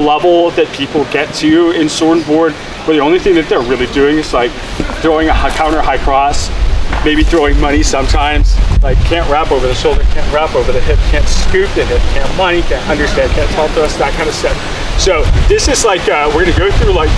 level that people get to in sword and board, where the only thing that they're really doing is like throwing a counter high cross, maybe throwing money sometimes, like can't wrap over the shoulder, can't wrap over the hip, can't scoop the hip, can't money, can't understand, can't tell us, that kind of stuff. So this is like, we're gonna go through like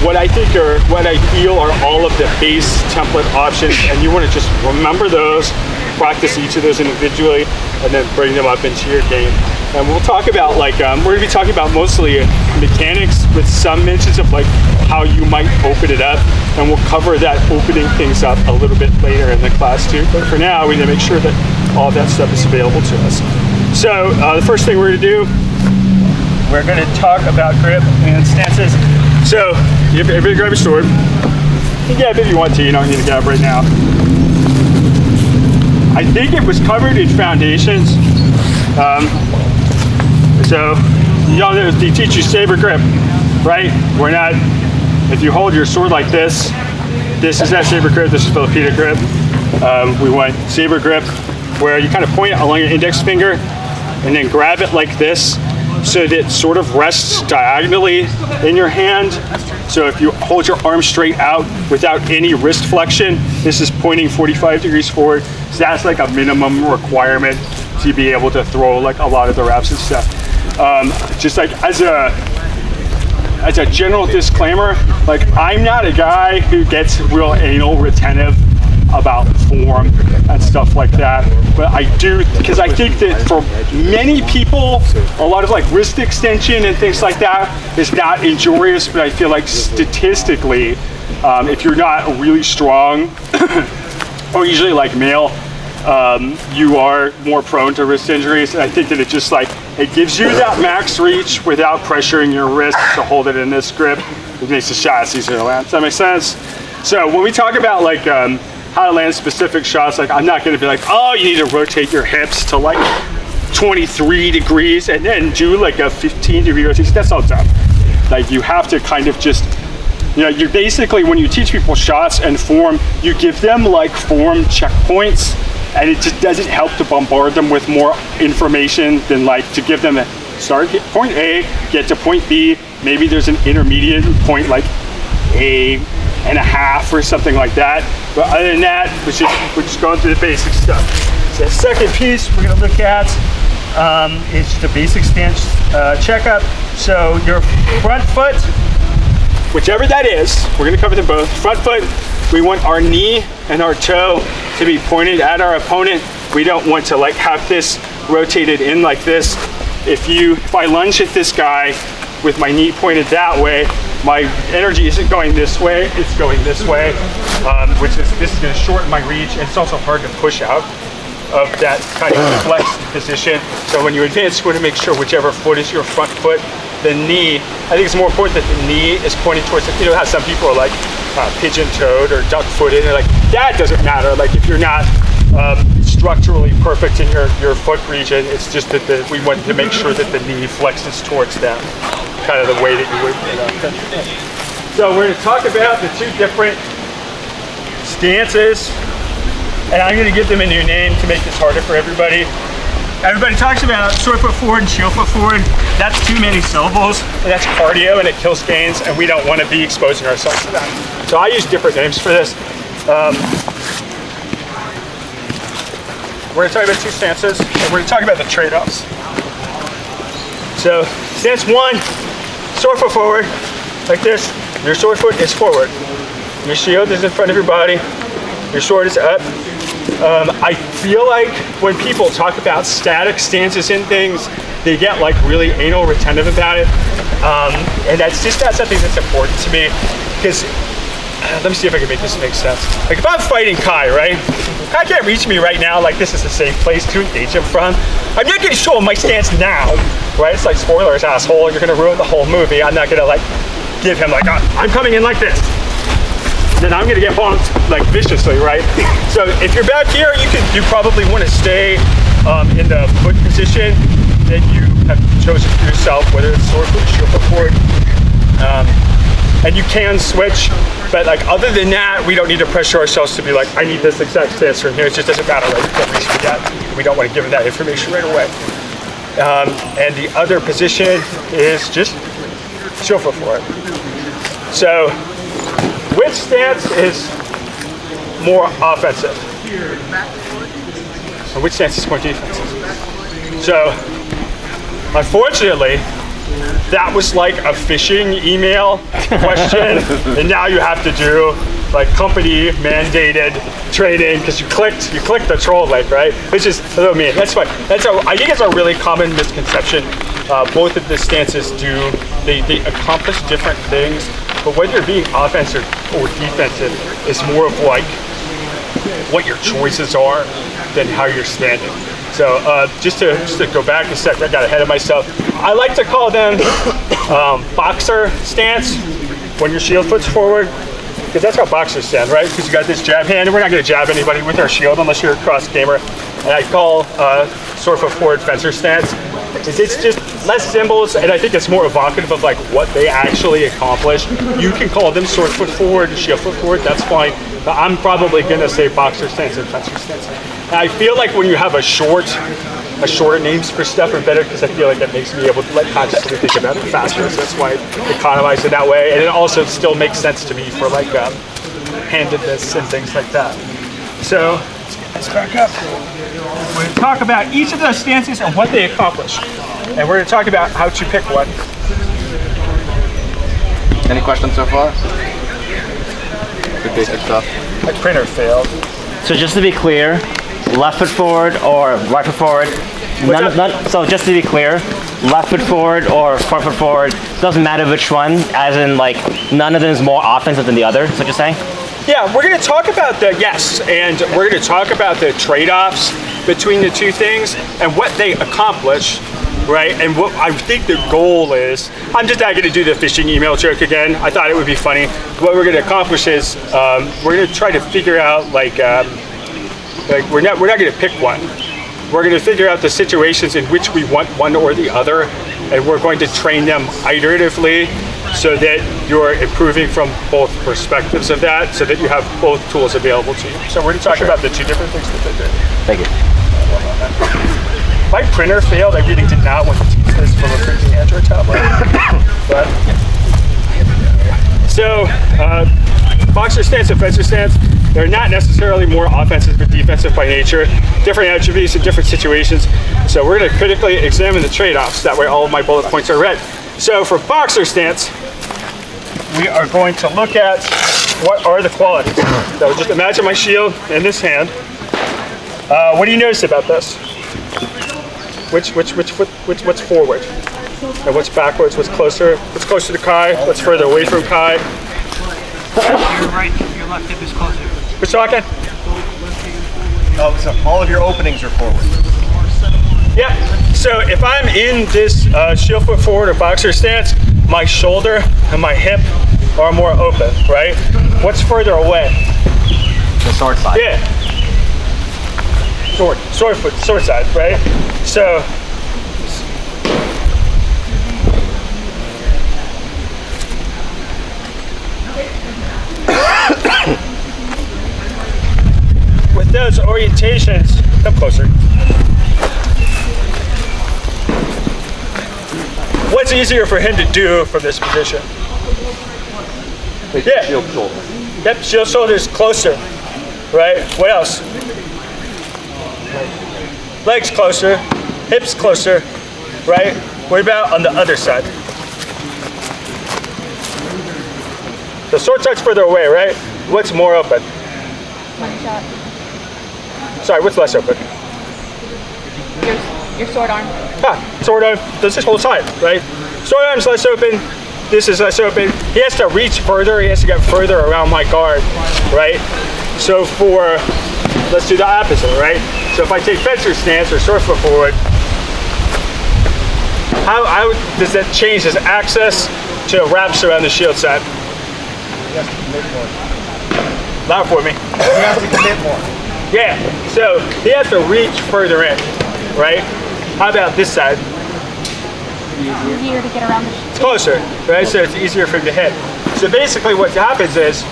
what I think are, what I feel are all of the base template options, and you wanna just remember those, practice each of those individually, and then bring them up into your game. And we'll talk about like, we're gonna be talking about mostly mechanics with some mentions of like how you might open it up, and we'll cover that opening things up a little bit later in the class too. But for now, we need to make sure that all that stuff is available to us. So the first thing we're gonna do, we're gonna talk about grip and stances. So everybody grab your sword. You can grab it if you want to, you don't need to grab right now. I think it was covered in foundations. So you all know they teach you saber grip, right? We're not, if you hold your sword like this is not saber grip, this is Filipino grip. We want saber grip where you kind of point it along your index finger and then grab it like this so that it sort of rests diagonally in your hand. So if you hold your arm straight out without any wrist flexion, this is pointing 45 degrees forward. So that's like a minimum requirement to be able to throw like a lot of the wraps and stuff. Just like as a general disclaimer, like I'm not a guy who gets real anal retentive about form and stuff like that, but I do, because I think that for many people a lot of like wrist extension and things like that is not injurious, but I feel like statistically if you're not really strong or usually like male, you are more prone to wrist injuries. And I think that it just like, it gives you that max reach without pressuring your wrist to hold it in this grip. It makes the shots easier to land. Does that make sense? So when we talk about like how to land specific shots, like I'm not gonna be like, oh, you need to rotate your hips to like 23 degrees and then do like a 15-degree rotation. That's all dumb. Like you have to kind of just, you know, you're basically, when you teach people shots and form, you give them like form checkpoints, and it just doesn't help to bombard them with more information than like to give them a start at point A, get to point B, maybe there's an intermediate point like A and a half or something like that. But other than that, we're just going through the basic stuff. So the second piece we're gonna look at is just a basic stance checkup. So your front foot, whichever that is, we're gonna cover them both. Front foot, we want our knee and our toe to be pointed at our opponent. We don't want to like have this rotated in like this. If I lunge at this guy with my knee pointed that way, my energy isn't going this way, it's going this way, this is gonna shorten my reach, and it's also hard to push out of that kind of flexed position. So when you advance, you want to make sure whichever foot is your front foot, the knee, I think it's more important that the knee is pointing towards it. You know how some people are like pigeon-toed or duck-footed, and like, that doesn't matter. Like if you're not structurally perfect in your foot region, it's just that we want to make sure that the knee flexes towards them, kind of the way that you would, you know. So we're gonna talk about the two different stances, and I'm gonna give them a new name to make this harder for everybody. Everybody talks about sword foot forward and shield foot forward. That's too many syllables, and that's cardio, and it kills gains, and we don't want to be exposing ourselves to that. So I use different names for this. We're going to talk about two stances, and we're going to talk about the trade-offs. So stance one, sword foot forward, like this. Your sword foot is forward. Your shield is in front of your body. Your sword is up. I feel like when people talk about static stances and things, they get like really anal retentive about it. And that's just not something that's important to me, because let me see if I can make this make sense. Like if I'm fighting Kai, right? Kai can't reach me right now, like this is a safe place to engage him from. I'm not gonna show him my stance now, right? It's like spoilers, asshole. You're gonna ruin the whole movie. I'm not gonna like give him like, I'm coming in like this. Then I'm gonna get bumped like viciously, right? So if you're back here, you probably want to stay in the foot position that you have chosen for yourself, whether it's sword foot or shield foot forward. And you can switch, but like other than that, we don't need to pressure ourselves to be like, I need this exact stance from here. It just doesn't matter, right? You can't reach for that. We don't want to give them that information right away. And the other position is just shield foot forward. So which stance is more offensive? And which stance is more defensive? So unfortunately, that was like a phishing email question, and now you have to do like company mandated training because you clicked the troll link, right? Which is, I mean, that's fine. I think it's a really common misconception. Both of the stances they accomplish different things, but whether you're being offensive or defensive is more of like what your choices are than how you're standing. So just to go back a sec, I got ahead of myself. I like to call them boxer stance when your shield foot's forward, because that's how boxers stand, right? Because you got this jab hand, and we're not going to jab anybody with our shield unless you're a cross gamer. And I call sword foot forward fencer stance. It's just less symbols, and I think it's more evocative of like what they actually accomplish. You can call them sword foot forward, shield foot forward, that's fine. But I'm probably going to say boxer stance and fencer stance. And I feel like when you have a shorter names for stuff are better because I feel like that makes me able to like consciously think about it faster. So that's why I economize it that way. And it also still makes sense to me for like handedness and things like that. So let's back up. We're going to talk about each of those stances and what they accomplish. And we're going to talk about how to pick one. Any questions so far? Good basic stuff. My printer failed. So just to be clear, left foot forward or right foot forward, so just to be clear, left foot forward or front foot forward, doesn't matter which one, as in like none of them is more offensive than the other, is what you're saying? Yeah, we're going to talk about and we're going to talk about the trade-offs between the two things and what they accomplish, right? And what I think the goal is, I'm just not going to do the phishing email joke again. I thought it would be funny. What we're going to accomplish is we're going to try to figure out like we're not going to pick one. We're going to figure out the situations in which we want one or the other, and we're going to train them iteratively so that you're improving from both perspectives of that, so that you have both tools available to you. So we're going to talk about the two different things that they do. Thank you. My printer failed. I really did not want to teach this from a freaking Android tablet. But so boxer stance and fencer stance, they're not necessarily more offensive or defensive by nature. Different attributes in different situations. So we're going to critically examine the trade-offs. That way all of my bullet points are red. So for boxer stance, we are going to look at what are the qualities. So just imagine my shield in this hand. What do you notice about this? What's forward? And what's backwards? What's closer? What's closer to Kai? What's further away from Kai? Your right, your left hip is closer. What's talking? Oh, so all of your openings are forward. Yeah. So if I'm in this shield foot forward or boxer stance, my shoulder and my hip are more open, right? What's further away? The sword side. Yeah. Sword side, right? So with those orientations, come closer. What's easier for him to do from this position? Yeah. Shield shoulder. Yep, shield shoulder is closer, right? What else? Legs closer, hips closer, right? What about on the other side? The sword side's further away, right? What's more open? One shot. Sorry, what's less open? Your sword arm. Sword arm, this is whole side, right? Sword arm's less open, this is less open. He has to reach further, he has to get further around my guard, right? So let's do the opposite, right? So if I take fencer stance or sword foot forward, how does that change his access to wraps around the shield side? Loud for me. You have to commit more. Yeah, so he has to reach further in, right? How about this side? Easier to get around the It's closer, right? So it's easier for him to hit. So basically what happens is,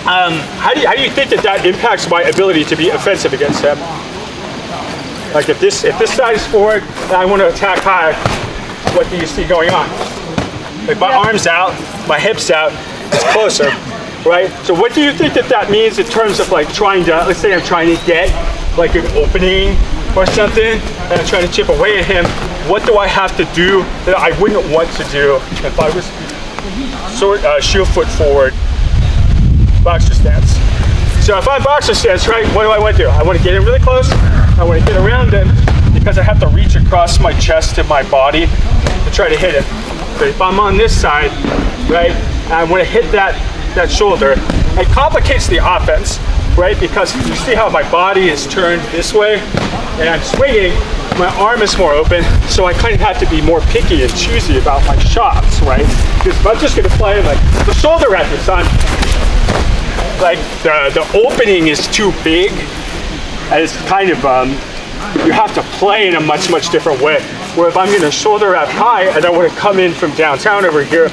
how do you think that impacts my ability to be offensive against him? Like if this side is forward and I want to attack high, what do you see going on? Like my arm's out, my hip's out, it's closer, right? So what do you think that means in terms of like trying to, let's say I'm trying to get like an opening or something, and I'm trying to chip away at him, what do I have to do that I wouldn't want to do if I was shield foot forward, boxer stance? So if I'm boxer stance, right, what do I want to do? I want to get in really close, I want to get around him, because I have to reach across my chest and my body to try to hit him. But if I'm on this side, right, and I want to hit that shoulder, it complicates the offense, right? Because you see how my body is turned this way, and I'm swinging, my arm is more open, so I kind of have to be more picky and choosy about my shots, right? Because if I'm just going to play like the shoulder at this time, like the opening is too big, and it's kind of you have to play in a much different way. Where if I'm going to shoulder wrap high and I want to come in from downtown over here,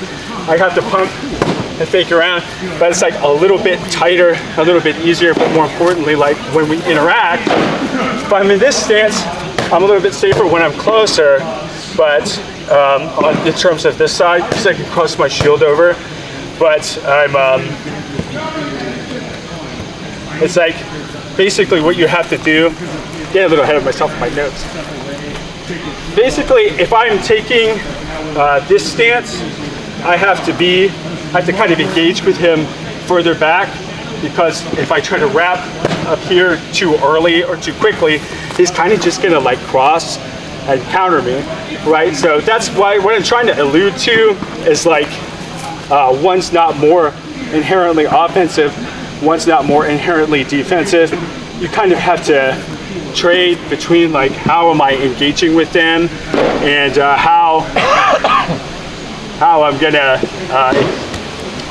I have to pump and fake around, but it's like a little bit tighter, a little bit easier, but more importantly, like when we interact, if I'm in this stance, I'm a little bit safer when I'm closer, but in terms of this side, because I can cross my shield over, but it's like basically what you have to do, get a little ahead of myself in my notes. Basically, if I'm taking this stance, I have to kind of engage with him further back, because if I try to wrap up here too early or too quickly, he's kind of just gonna like cross and counter me, right? So that's why what I'm trying to allude to is like one's not more inherently offensive, one's not more inherently defensive. You kind of have to trade between like how am I engaging with them and how I'm gonna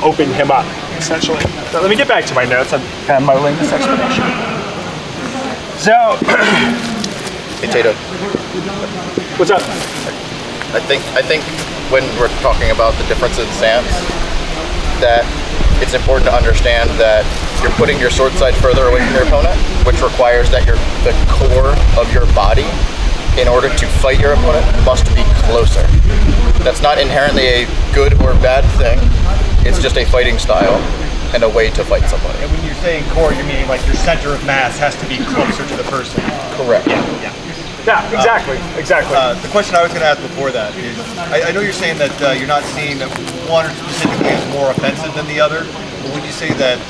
open him up, essentially. So let me get back to my notes. I'm kind of muddling this explanation. So, Hey Tato, what's up? I think when we're talking about the difference in stance, that it's important to understand that you're putting your sword side further away from your opponent, which requires that the core of your body, in order to fight your opponent, must be closer. That's not inherently a good or bad thing. It's just a fighting style and a way to fight somebody. And when you're saying core, you mean like your center of mass has to be closer to the person. Correct. Yeah, exactly. The question I was going to ask before that is, I know you're saying that you're not seeing that one specifically is more offensive than the other, but would you say that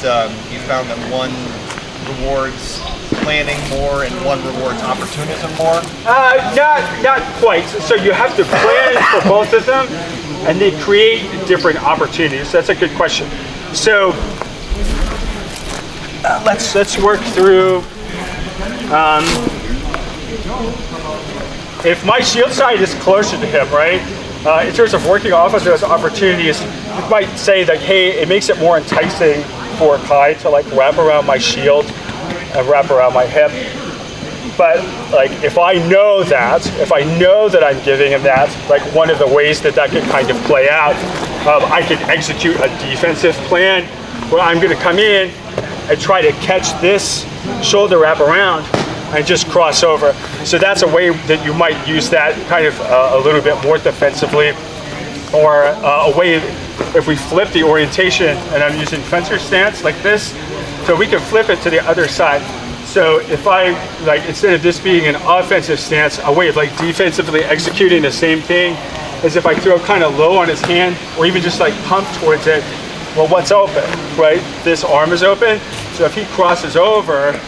you found that one rewards planning more and one rewards opportunism more? Not quite. So you have to plan for both of them, and they create different opportunities. That's a good question. So let's work through. If my shield side is closer to him, right? In terms of working off of those opportunities, you might say that, hey, it makes it more enticing for Kai to like wrap around my shield and wrap around my hip. But like if I know that I'm giving him that, like one of the ways that could kind of play out, I could execute a defensive plan where I'm going to come in and try to catch this shoulder wrap around and just cross over. So that's a way that you might use that kind of a little bit more defensively, or a way if we flip the orientation and I'm using fencer stance like this, so we can flip it to the other side. So if I, like, instead of this being an offensive stance, a way of like defensively executing the same thing is if I throw kind of low on his hand, or even just like pump towards it, well, what's open, right? This arm is open, so if he crosses over,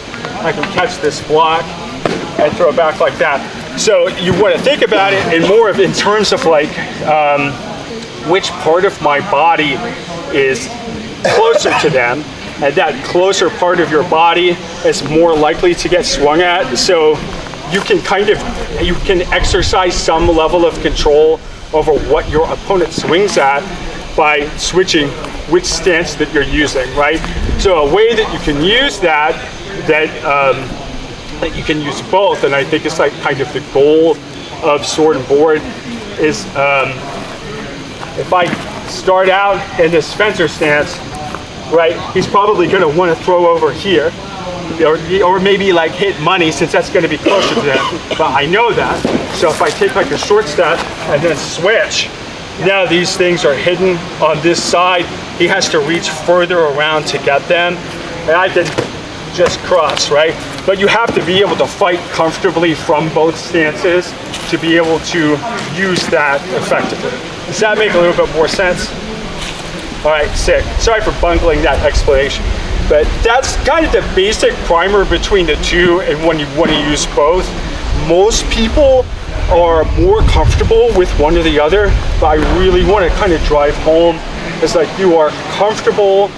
I can catch this block and throw it back like that. So you want to think about it in terms of like which part of my body is closer to them, and that closer part of your body is more likely to get swung at. So you can exercise some level of control over what your opponent swings at by switching which stance that you're using, right? So a way that you can use that you can use both, and I think it's like kind of the goal of Sword and Board is if I start out in this fencer stance, right, he's probably going to want to throw over here, or maybe like hit money, since that's going to be closer to them. But I know that, so if I take like a short step and then switch, Now these things are hidden on this side. He has to reach further around to get them. And I can just cross, right? But you have to be able to fight comfortably from both stances to be able to use that effectively. Does that make a little bit more sense? All right, sick. Sorry for bungling that explanation. But that's kind of the basic primer between the two and when you want to use both. Most people are more comfortable with one or the other, but I really want to kind of drive home. It's like you are comfortable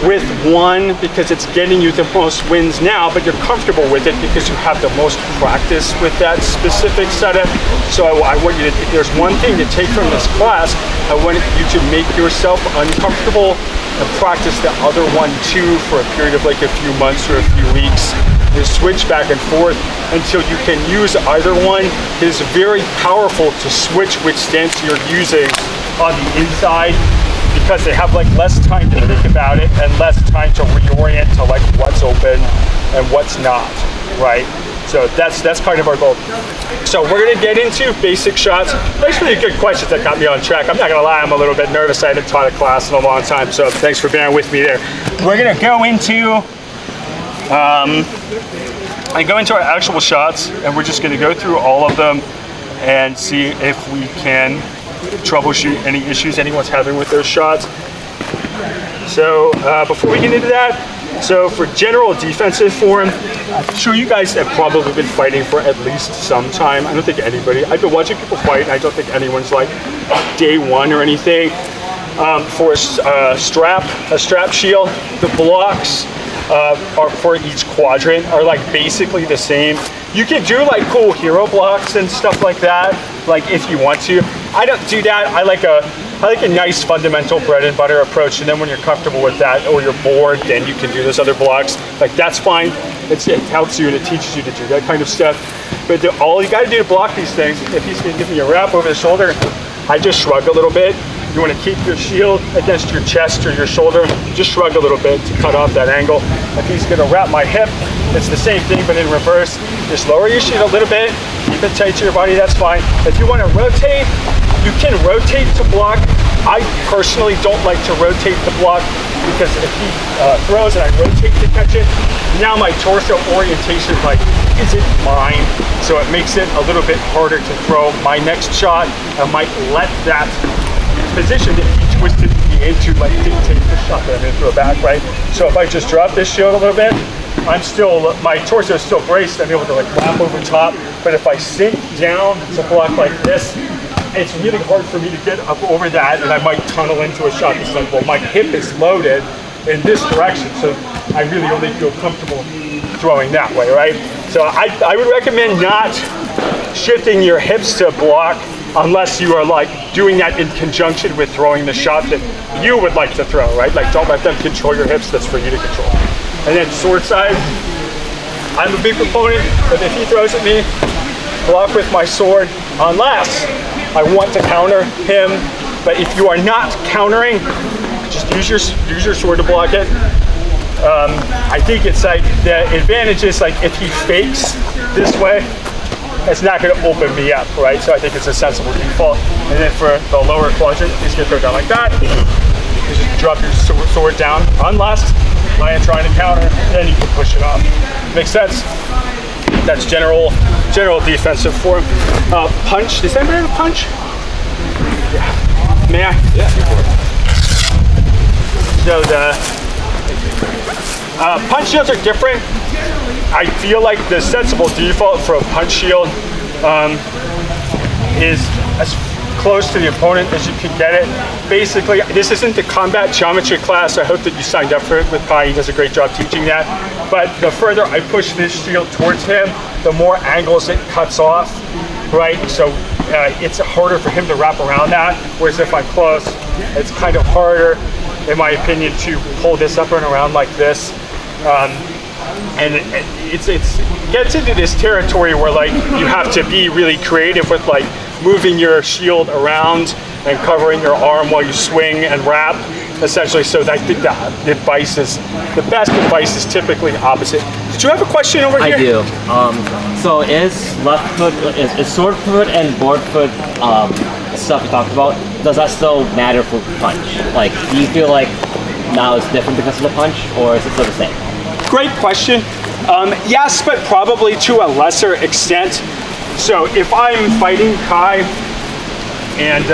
with one because it's getting you the most wins now, but you're comfortable with it because you have the most practice with that specific setup. So I want you to, if there's one thing to take from this class, I want you to make yourself uncomfortable and practice the other one too for a period of like a few months or a few weeks. You switch back and forth until you can use either one. It is very powerful to switch which stance you're using on the inside, because they have like less time to think about it and less time to reorient to like what's open and what's not, right? So that's kind of our goal. So we're gonna get into basic shots. Thanks for the good questions that got me on track. I'm not gonna lie, I'm a little bit nervous. I haven't taught a class in a long time, so thanks for bearing with me there. We're gonna go into our actual shots, and we're just gonna go through all of them and see if we can troubleshoot any issues anyone's having with those shots. So before we get into that, so for general defensive form, I'm sure you guys have probably been fighting for at least some time. I don't think anybody, I've been watching people fight, and I don't think anyone's like day one or anything. For a strap shield, the blocks are for each quadrant are like basically the same. You can do like cool hero blocks and stuff like that, like if you want to. I don't do that. I like a nice fundamental bread and butter approach, and then when you're comfortable with that or you're bored, then you can do those other blocks. Like that's fine. It helps you and it teaches you to do that kind of stuff. But all you got to do to block these things, if he's going to give me a wrap over the shoulder, I just shrug a little bit. You want to keep your shield against your chest or your shoulder, just shrug a little bit to cut off that angle. If he's going to wrap my hip, it's the same thing but in reverse. Just lower your shield a little bit, keep it tight to your body, that's fine. If you want to rotate, you can rotate to block. I personally don't like to rotate to block because if he throws and I rotate to catch it, now my torso orientation isn't mine, so it makes it a little bit harder to throw. My next shot, I might let that position that he twisted me into dictate the shot that I'm going to throw back, right? So if I just drop this shield a little bit, my torso is still braced, I'm able to wrap over top, but if I sink down to block like this, it's really hard for me to get up over that, and I might tunnel into a shot that's like, well, my hip is loaded in this direction, so I really only feel comfortable throwing that way, right? So I would recommend not shifting your hips to block unless you are doing that in conjunction with throwing the shot that you would like to throw, right? Don't let them control your hips, that's for you to control. And then sword side, I'm a big proponent, but if he throws at me, block with my sword unless I want to counter him. But if you are not countering, just use your sword to block it. I think it's the advantage is if he fakes this way, it's not going to open me up, right? So I think it's a sensible default. And then for the lower quadrant, he's going to throw down like that. You just drop your sword down, unless I am trying to counter, then you can push it off. Makes sense? That's general defensive form. Punch, does anybody have a punch? Yeah. May I? Yeah. So the punch shields are different. I feel like the sensible default for a punch shield is as close to the opponent as you can get it. Basically, this isn't the combat geometry class. I hope that you signed up for it with Kai. He does a great job teaching that. But the further I push this shield towards him, the more angles it cuts off, right? So it's harder for him to wrap around that. Whereas if I'm close, it's kind of harder, in my opinion, to pull this up and around like this. And it gets into this territory where you have to be really creative with moving your shield around and covering your arm while you swing and wrap, essentially. So I think the best advice is typically opposite. Did you have a question over here? I do. So is left foot, is sword foot and board foot stuff you talked about, does that still matter for punch? Like, do you feel like now it's different because of the punch, or is it still the same? Great question. Yes, but probably to a lesser extent. So if I'm fighting Kai, and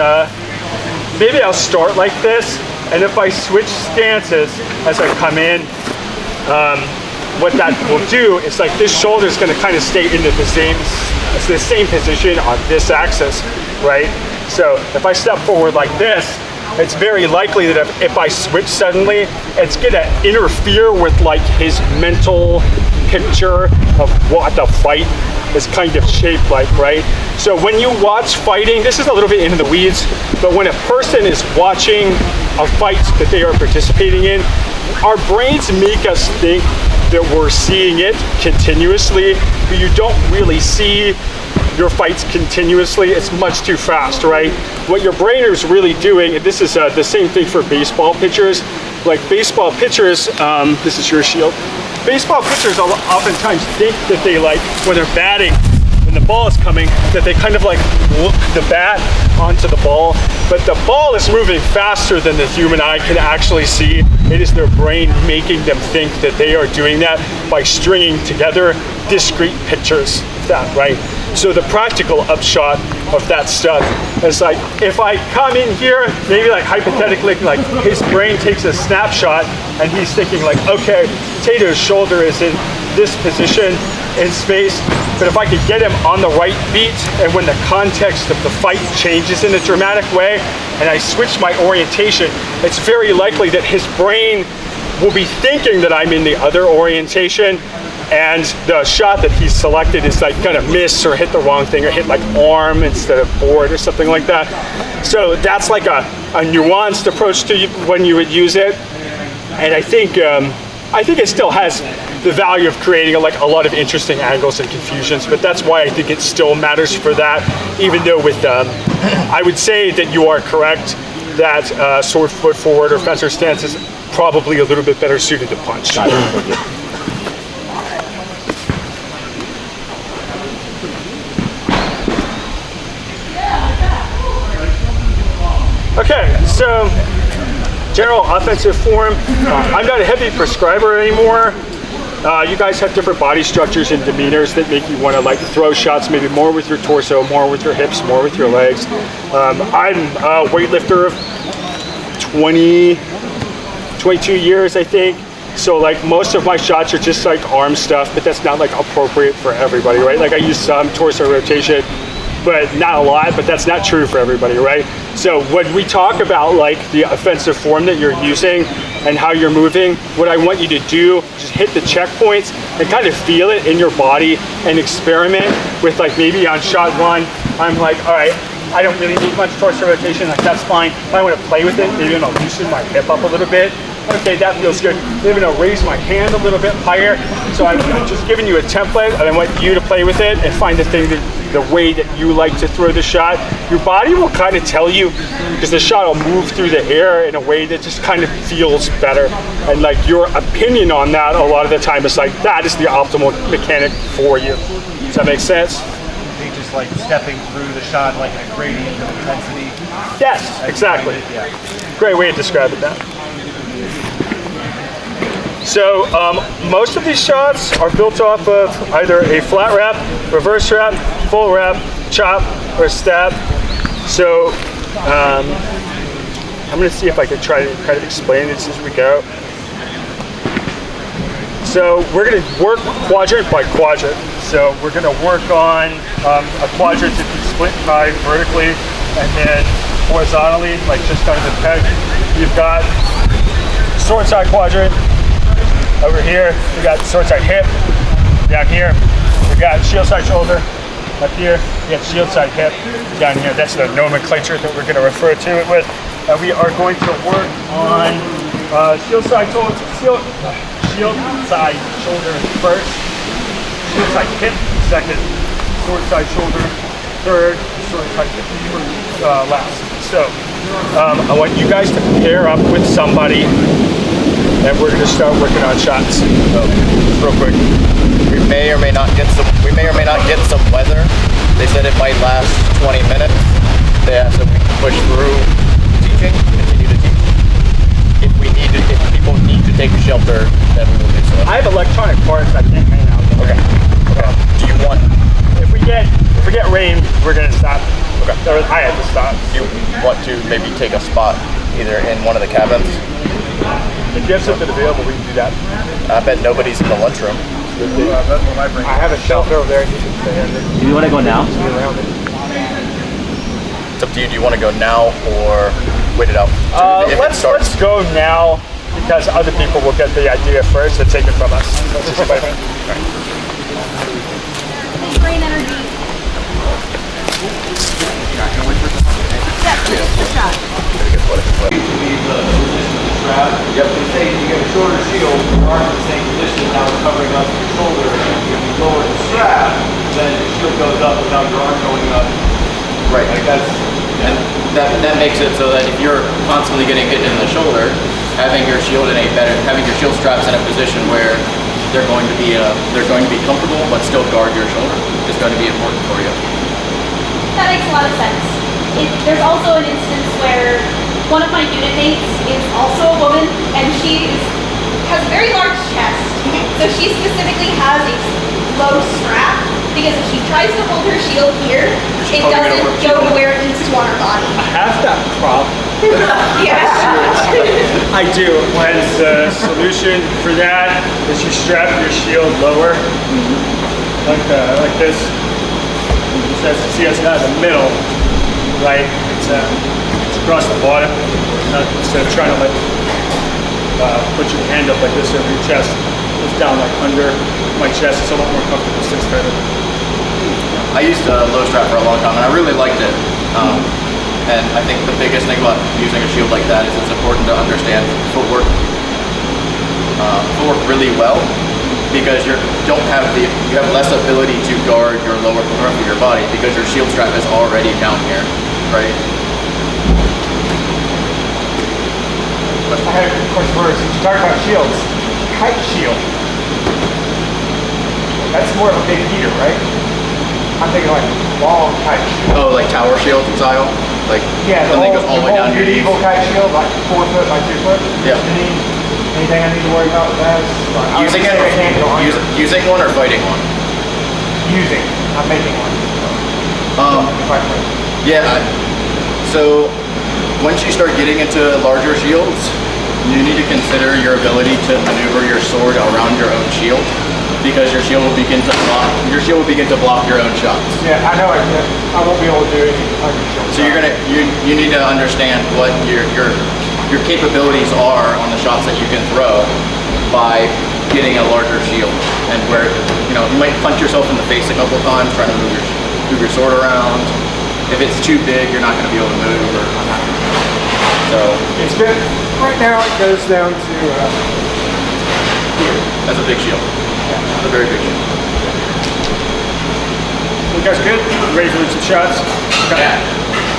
maybe I'll start like this, and if I switch stances as I come in, what that will do is like this shoulder is going to kind of stay into the same position on this axis, right? So if I step forward like this, it's very likely that if I switch suddenly, it's going to interfere with like his mental picture of what the fight is kind of shaped like, right? So when you watch fighting, this is a little bit into the weeds, but when a person is watching a fight that they are participating in, our brains make us think that we're seeing it continuously, but you don't really see your fights continuously. It's much too fast, right? What your brain is really doing, and this is the same thing for baseball pitchers, like baseball pitchers, this is your shield. Baseball pitchers oftentimes think that they like, when they're batting, when the ball is coming, that they kind of like look the bat onto the ball, but the ball is moving faster than the human eye can actually see. It is their brain making them think that they are doing that by stringing together discrete pictures of that, right? So the practical upshot of that stuff is like, if I come in here, maybe like hypothetically, like his brain takes a snapshot and he's thinking like, okay, Tato's shoulder is in this position in space, but if I could get him on the right beat, and when the context of the fight changes in a dramatic way, and I switch my orientation, it's very likely that his brain will be thinking that I'm in the other orientation, and the shot that he's selected is like gonna miss or hit the wrong thing, or hit like arm instead of board or something like that. So that's like a nuanced approach to when you would use it, and I think it still has the value of creating a lot of interesting angles and confusions, but that's why I think it still matters for that, even though with, I would say that you are correct that sword foot forward or fencer stance is probably a little bit better suited to punch. Okay, so general offensive form. I'm not a heavy prescriber anymore. You guys have different body structures and demeanors that make you want to like throw shots maybe more with your torso, more with your hips, more with your legs. I'm a weightlifter of 22 years, I think. So like most of my shots are just like arm stuff, but that's not like appropriate for everybody, right? Like I use some torso rotation, but not a lot, but that's not true for everybody, right? So when we talk about like the offensive form that you're using and how you're moving, what I want you to do is just hit the checkpoints and kind of feel it in your body and experiment with like maybe on shot one, I'm like, all right, I don't really need much torso rotation, like that's fine. If I want to play with it, maybe I'm gonna loosen my hip up a little bit. Okay, that feels good. Maybe I'll raise my hand a little bit higher. So I'm just giving you a template, and I want you to play with it and find the thing the way that you like to throw the shot. Your body will kind of tell you, because the shot will move through the air in a way that just kind of feels better. And like your opinion on that a lot of the time is like, that is the optimal mechanic for you. Does that make sense? They just like stepping through the shot like a gradient of intensity. Yes, exactly. Yeah. Great way of describing that. So most of these shots are built off of either a flat wrap, reverse wrap, full wrap, chop, or stab. So I'm going to see if I can try to kind of explain this as we go. So we're going to work quadrant by quadrant. So we're going to work on a quadrant to be split by vertically and then horizontally, like just under the peg. You've got sword side quadrant. Over here, we got sword side hip. Down here, we got shield side shoulder. Up here, we got shield side hip. Down here, that's the nomenclature that we're going to refer to it with. We are going to work on shield side shoulder first, shield side hip second, sword side shoulder third, sword side hip last. So I want you guys to pair up with somebody, and we're going to start working on shots. So, real quick. We may or may not get some weather. They said it might last 20 minutes. They asked if we can push through teaching, continue to teach. If people need to take shelter, then we will do so. I have electronic parts I can't hang out. Okay. Do you want? If we get rain, we're gonna stop. Okay. Or I have to stop. Do you want to maybe take a spot either in one of the cabins? If you have something available, we can do that. I bet nobody's in the lunchroom. I have a shelter over there. You can stay in it. Do you want to go now? It's up to you. Do you want to go now or wait it out? If it Let's go now because other people will get the idea first and take it from us. Brain energy. Yep. They say you get a shorter shield, your arm in the same position, now it's covering up your shoulder. If you lower the strap, then your shield goes up without your arm going up. Right. Like that's, And that makes it so that if you're constantly getting hit in the shoulder, having your shield straps in a position where they're going to be comfortable but still guard your shoulder is going to be important for you. That makes a lot of sense. There's also an instance where one of my unit mates is also a woman, and has a very large chest. So she specifically has a low strap because if she tries to hold her shield here, it doesn't go to where it needs to on her body. I have that problem. Yeah. I do. And the solution for that is you strap your shield lower, like this. See, it's not in the middle, right? It's across the bottom. Instead of trying to put your hand up like this over your chest, it's down like under my chest. It's a lot more comfortable, sits better. I used a low strap for a long time and I really liked it. And I think the biggest thing about using a shield like that is it's important to understand footwork really well, because you have less ability to guard your lower part of your body because your shield strap is already down here, right? I had a question for you. Since you talk about shields, kite shield. That's more of a big heater, right? I'm thinking like long kite shield. Oh, like tower shield style? Like Yeah, something goes all the way down your knees? medieval kite shield, like 4 foot by 2 foot. Yeah. Anything I need to worry about with that? Using one or fighting one? Using. I'm making one. Yeah. So once you start getting into larger shields, you need to consider your ability to maneuver your sword around your own shield, because your shield will begin to block your own shots. Yeah, I know. I won't be able to do anything under shield. So you need to understand what your capabilities are on the shots that you can throw by getting a larger shield, and where you might punch yourself in the face a couple times trying to move your sword around. If it's too big, you're not going to be able to move. So it's good. Right now it goes down to here. That's a big shield. That's a very big shield. You guys good? Ready for some shots? Okay. Yeah.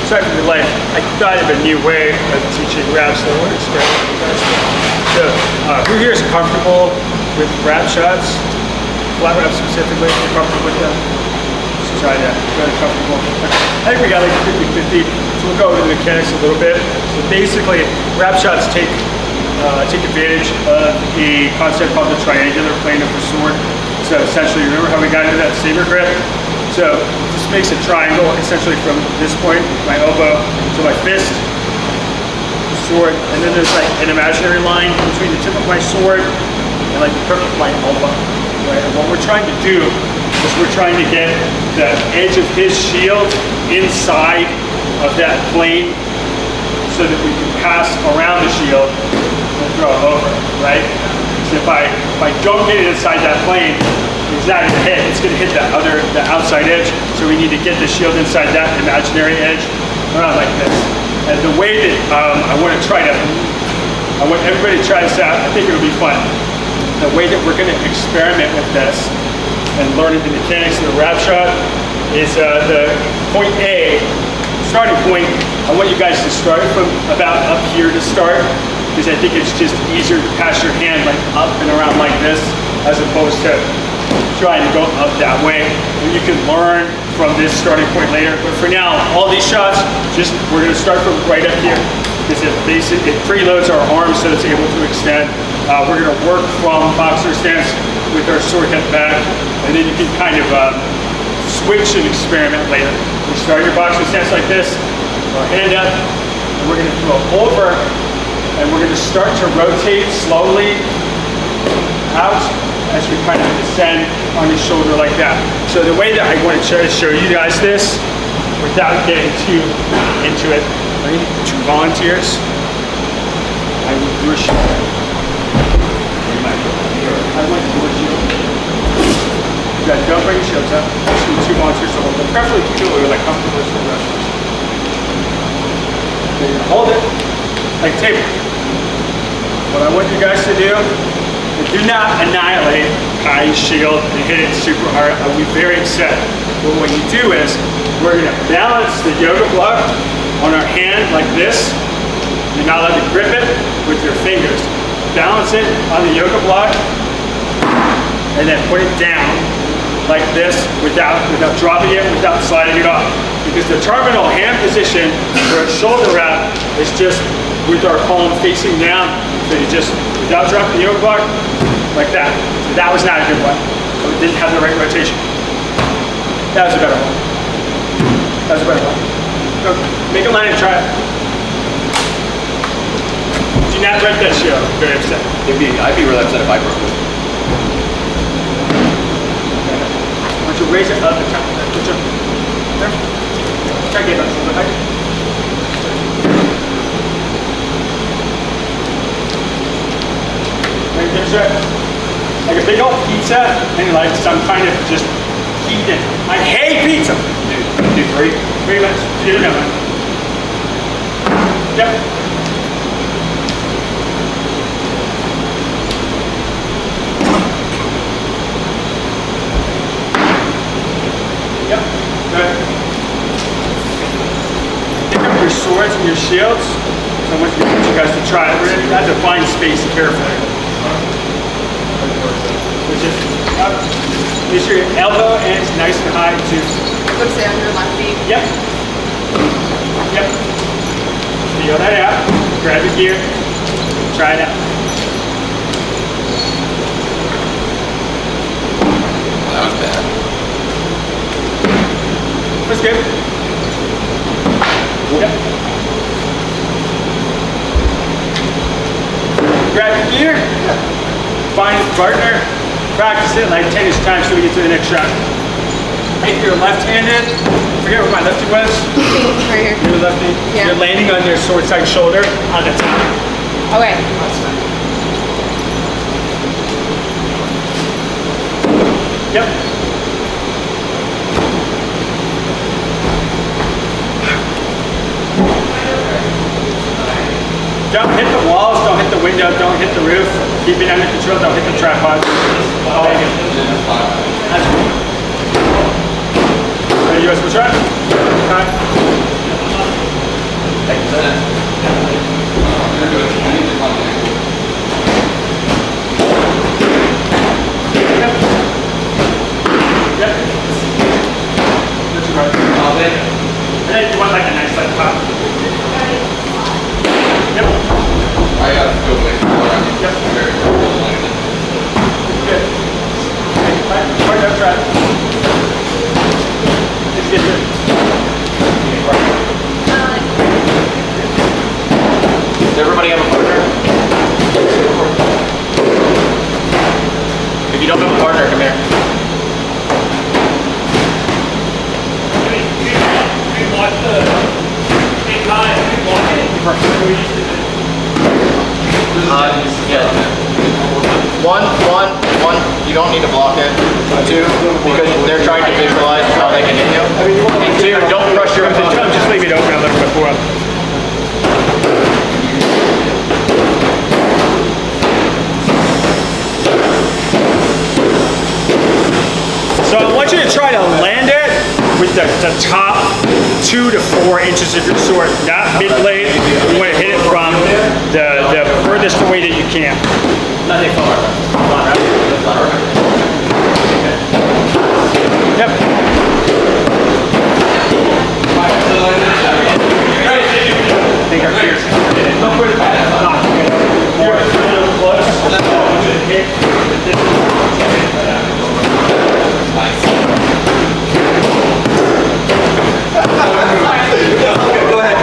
Sorry for the delay. I thought of a new way of teaching raps that works for you guys. So, who here is comfortable with rap shots? Flat raps specifically, you're comfortable with them? Let's try that. Very comfortable. I think we got like 50-50. So we'll go over the mechanics a little bit. So basically, rap shots take advantage of a concept called the triangular plane of the sword. So essentially, remember how we got into that saber grip? So this makes a triangle essentially from this point, my elbow, to my fist, sword, and then there's like an imaginary line between the tip of my sword and like the crook of my elbow. Right? And what we're trying to do is we're trying to get the edge of his shield inside of that plane so that we can pass around the shield and throw it over, right? So if I don't get it inside that plane, it's not going to hit. It's going to hit the outside edge. So we need to get the shield inside that imaginary edge around like this. And the way that I want everybody to try this out. I think it'll be fun. The way that we're going to experiment with this and learning the mechanics of the rap shot is the point A, starting point. I want you guys to start from about up here to start, because I think it's just easier to pass your hand like up and around like this, as opposed to trying to go up that way. And you can learn from this starting point later. But for now, all these shots, we're gonna start from right up here. Because it preloads our arms so it's able to extend. We're gonna work from boxer stance with our sword head back, and then you can kind of switch and experiment later. You start your boxer stance like this, our hand up, and we're gonna throw over, and we're gonna start to rotate slowly out as we kind of descend on your shoulder like that. So the way that I want to try to show you guys this, without getting too into it, I need 2 volunteers. I will do a shield. I want to do a shield. You guys don't bring your shields up. Just need 2 volunteers to hold them. Preferably people who are like comfortable with the wrestlers. You're gonna hold it like a table. What I want you guys to do, do not annihilate Kai's shield and hit it super hard. I'll be very upset. But what you do is, we're gonna balance the yoga block on our hand like this. You're not allowed to grip it with your fingers. Balance it on the yoga block, and then put it down like this without dropping it, without sliding it off. Because the terminal hand position for a shoulder wrap is just with our palm facing down. So you just, without dropping the yoga block, like that. So that was not a good one. So it didn't have the right rotation. That was a better one. That was a better one. So make a line and try it. Do not break that shield. I'm very upset. I'd be really upset if I broke it. Why don't you raise it up and tap it? Good job. There. Try to get that shoulder height. Like a big old pizza, and like some kind of just heathen. I hate pizza. Do 3. 3 minutes. You don't know. Yep. Yep. Good. Pick up your swords and your shields. So I want you guys to try it. We're going to have to find space carefully. Which is up. Make sure your elbow ends nice and high too. Let's say on your left knee. Yep. Yep. Feel that out. Grab your gear. Try it out. That was bad. That's good. Yep. Grab your gear. Find a partner. Practice it like 10 each time so we get to the next shot. If you're left-handed, forget what my lefty was. Right here. You're lefty. Yeah. You're landing on your sword side shoulder on the top. Okay. Yep. Don't hit the walls, don't hit the window, don't hit the roof. Keep it under control, don't hit the tripod. Oh, that's good. Ready, you guys will try? Okay. Yep. Yep. That's right. And then you want like a nice like pop. Yep. I gotta go away from where I'm Yep. very Good. Hard up, try. It's good. Does everybody have a partner? If you don't have a partner, come here. Yeah. One. You don't need to block it. 2, because they're trying to visualize how they can hit you. And 2, don't crush your opponent. Just leave it open a little bit more. So I want you to try to land it with the top 2 to 4 inches of your sword, not mid blade. You want to hit it from the furthest away that you can. Nothing far. Yep. Go ahead.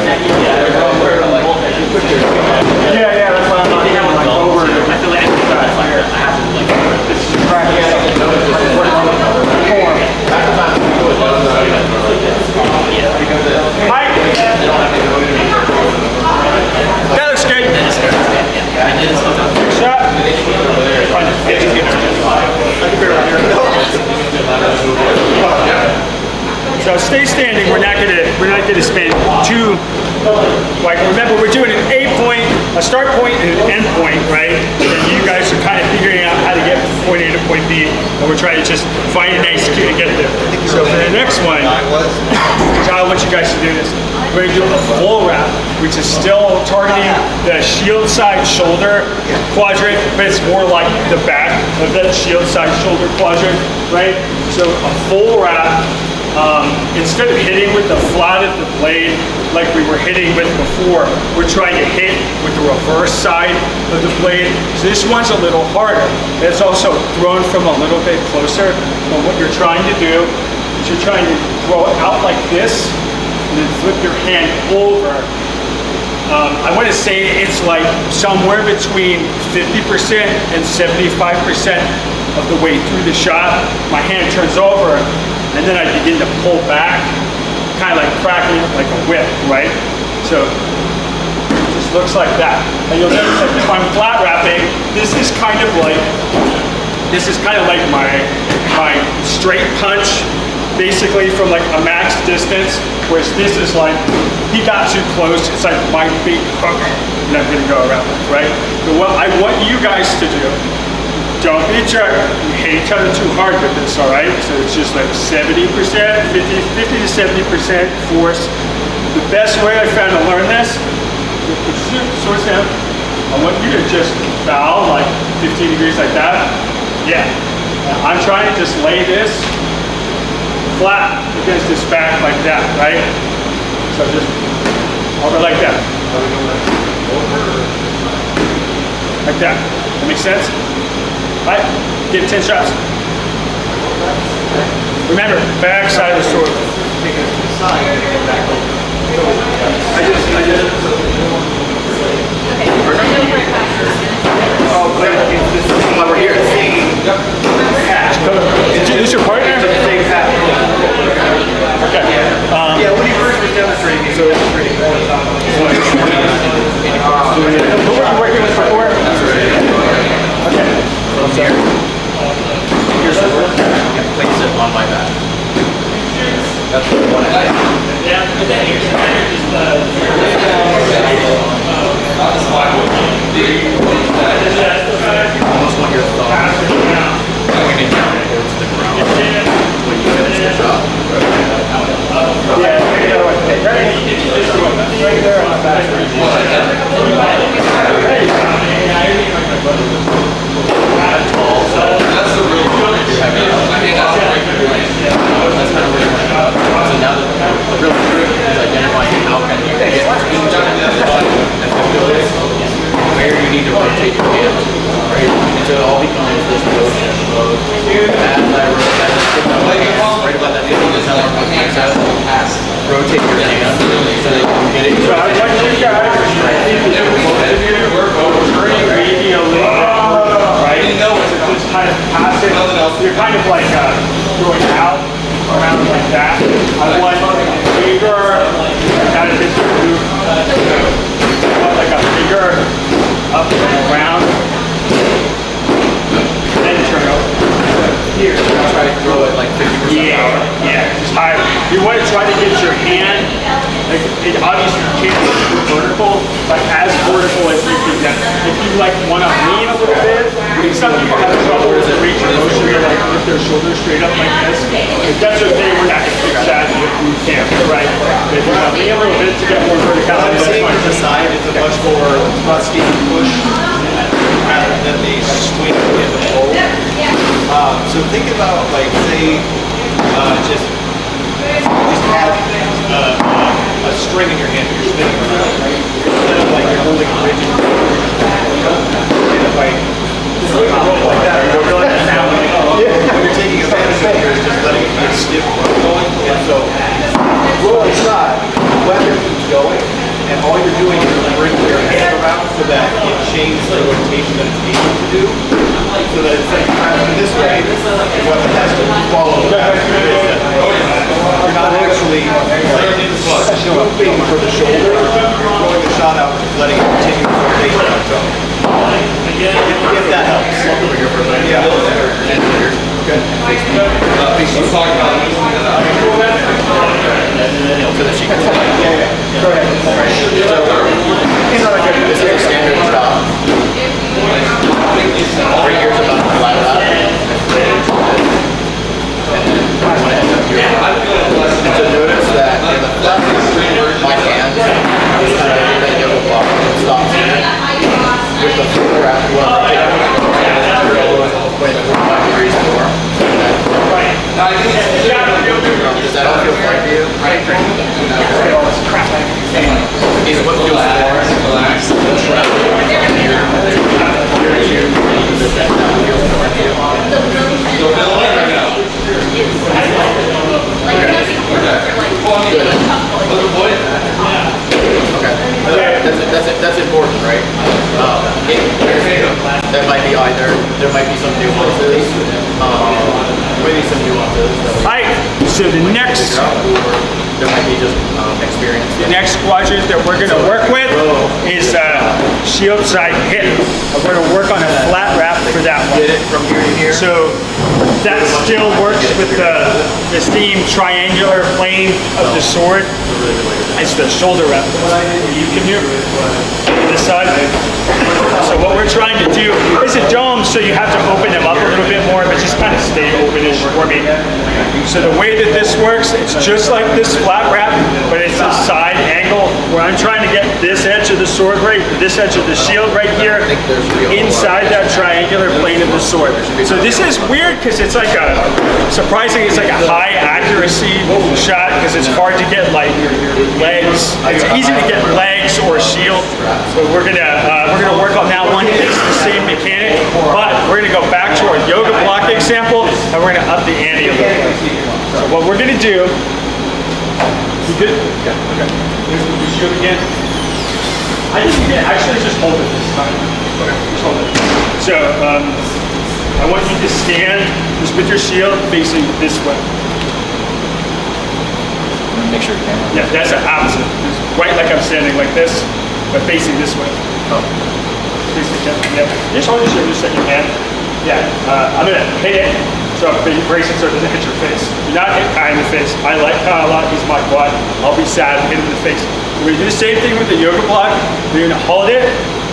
Thank you. Yeah, that's what I'm not doing, like over. I feel like I have to like Mike! That looks good. So stay standing. We're not gonna spend too. Like remember, we're doing an a start point and an end point, right? And you guys are kind of figuring out how to get from point A to point B, and we're trying to just find and execute to get there. So for the next one, I want you guys to do this. We're gonna do a full wrap, which is still targeting the shield side shoulder quadrant, but it's more like the back of that shield side shoulder quadrant, right? So a full wrap. Instead of hitting with the flat of the blade like we were hitting with before, we're trying to hit with the reverse side of the blade. So this one's a little harder. It's also thrown from a little bit closer. But what you're trying to do is you're trying to throw it out like this and then flip your hand over. I want to say it's like somewhere between 50% and 75% of the way through the shot. My hand turns over and then I begin to pull back, kind of like cracking it like a whip, right? So it just looks like that. And you'll notice that if I'm flat wrapping, this is kind of like my straight punch, basically from like a max distance, whereas this is like, he got too close, it's like my big hook, and I'm gonna go around it, right? So what I want you guys to do, don't be a jerk. You hate each other too hard with this, all right? So it's just like 70%, 50 to 70% force. The best way I found to learn this, put your swords down. I want you to just bow like 15 degrees like that. Yeah. I'm trying to just lay this flat against this back like that, right? So just over like that. Like that. That makes sense? All right, get 10 shots. Remember, back side of the sword. While we're here. Is your partner? Okay. Yeah, when you first was demonstrating, so Who were you working with before? Okay. Here's the work. You place it on my back. That's what I want to almost want your thumb pointing down towards the ground when you finish the shot. Right there on the back. That's the real so now the real trick is identifying how can you get where you need to rotate your hand, right? And so it all becomes this motion of as I right about that rotate your hand so that you can get it. So I want you guys right? Just kind of pass it. You're kind of like throwing out around like that. I want bigger, kind of hit your loop. I want like a bigger up and around. Then turn over. Here. Try to throw it like 50% Yeah, power. yeah, just higher. You want to try to get your hand Like, it obviously can't be vertical, but as vertical as you can get. If you like want to lean a little bit, some people have trouble with the range of motion to like lift their shoulders straight up like this. If that's okay, we're not going to fix that. You can't, right? If you want to lean a little bit to get more verticality, that's Saying fine. to the side is a much more musky push rather than the swing in the pole. So think about like say just have a string in your hand that you're spinning around, right? Instead of like you're holding a rigid, kind of like swing a rope like that. When you're taking advantage of it, you're just letting it be a stiff rope going, and so roll aside, weapon keeps going, and all you're doing is bringing your hand around so that it changes the rotation that it's able to do, so that it's like traveling this way, the weapon has to follow that. You're not actually like swooping for the shoulder, you're throwing the shot out and just letting it continue its rotation on its own. If that helps. Yeah. Good. Let's talk about it. So that she can Go ahead. This is a standard shot. 3 years about to flat out. And so notice that in the flat, my hand is kind of that yellow block and stops here. With the full wrap, you want to rotate your elbows all the way 45 degrees more. Does that all feel fine to you? Is what feels more relaxed. That's important, right? That might be either, there might be some nuances, maybe some nuances. Alright, so the next There might be just experience. The next quadrant that we're going to work with is shield side hip. We're going to work on a flat wrap for that one. Get it from here to here. So that still works with the same triangular plane of the sword. It's the shoulder wrap. You can do this side. So what we're trying to do is a dome, so you have to open them up a little bit more, but just kind of stay openish for me. So the way that this works, it's just like this flat wrap, but it's a side angle where I'm trying to get this edge of the sword this edge of the shield right here inside that triangular plane of the sword. So this is weird because it's like surprisingly, it's like a high accuracy shot because it's hard to get like legs. It's easy to get legs or shield, but we're gonna work on that one. It's the same mechanic, but we're gonna go back to our yoga block example and we're gonna up the ante a little bit. So what we're gonna do, you good? Yeah, okay. Here's the shield again. I think you can actually just hold it this time. Okay, just hold it. So I want you to stand just with your shield facing this way. Make sure you can. Yeah, that's the opposite. It's right like I'm standing like this, but facing this way. Oh. Facing the yeah. Just hold your shield, just set your hand. Yeah, I'm gonna hit it. So brace it so it doesn't hit your face. Do not hit Kai in the face. I like Kai a lot, he's my quad. I'll be sad if I hit him in the face. We're gonna do the same thing with the yoga block. We're gonna hold it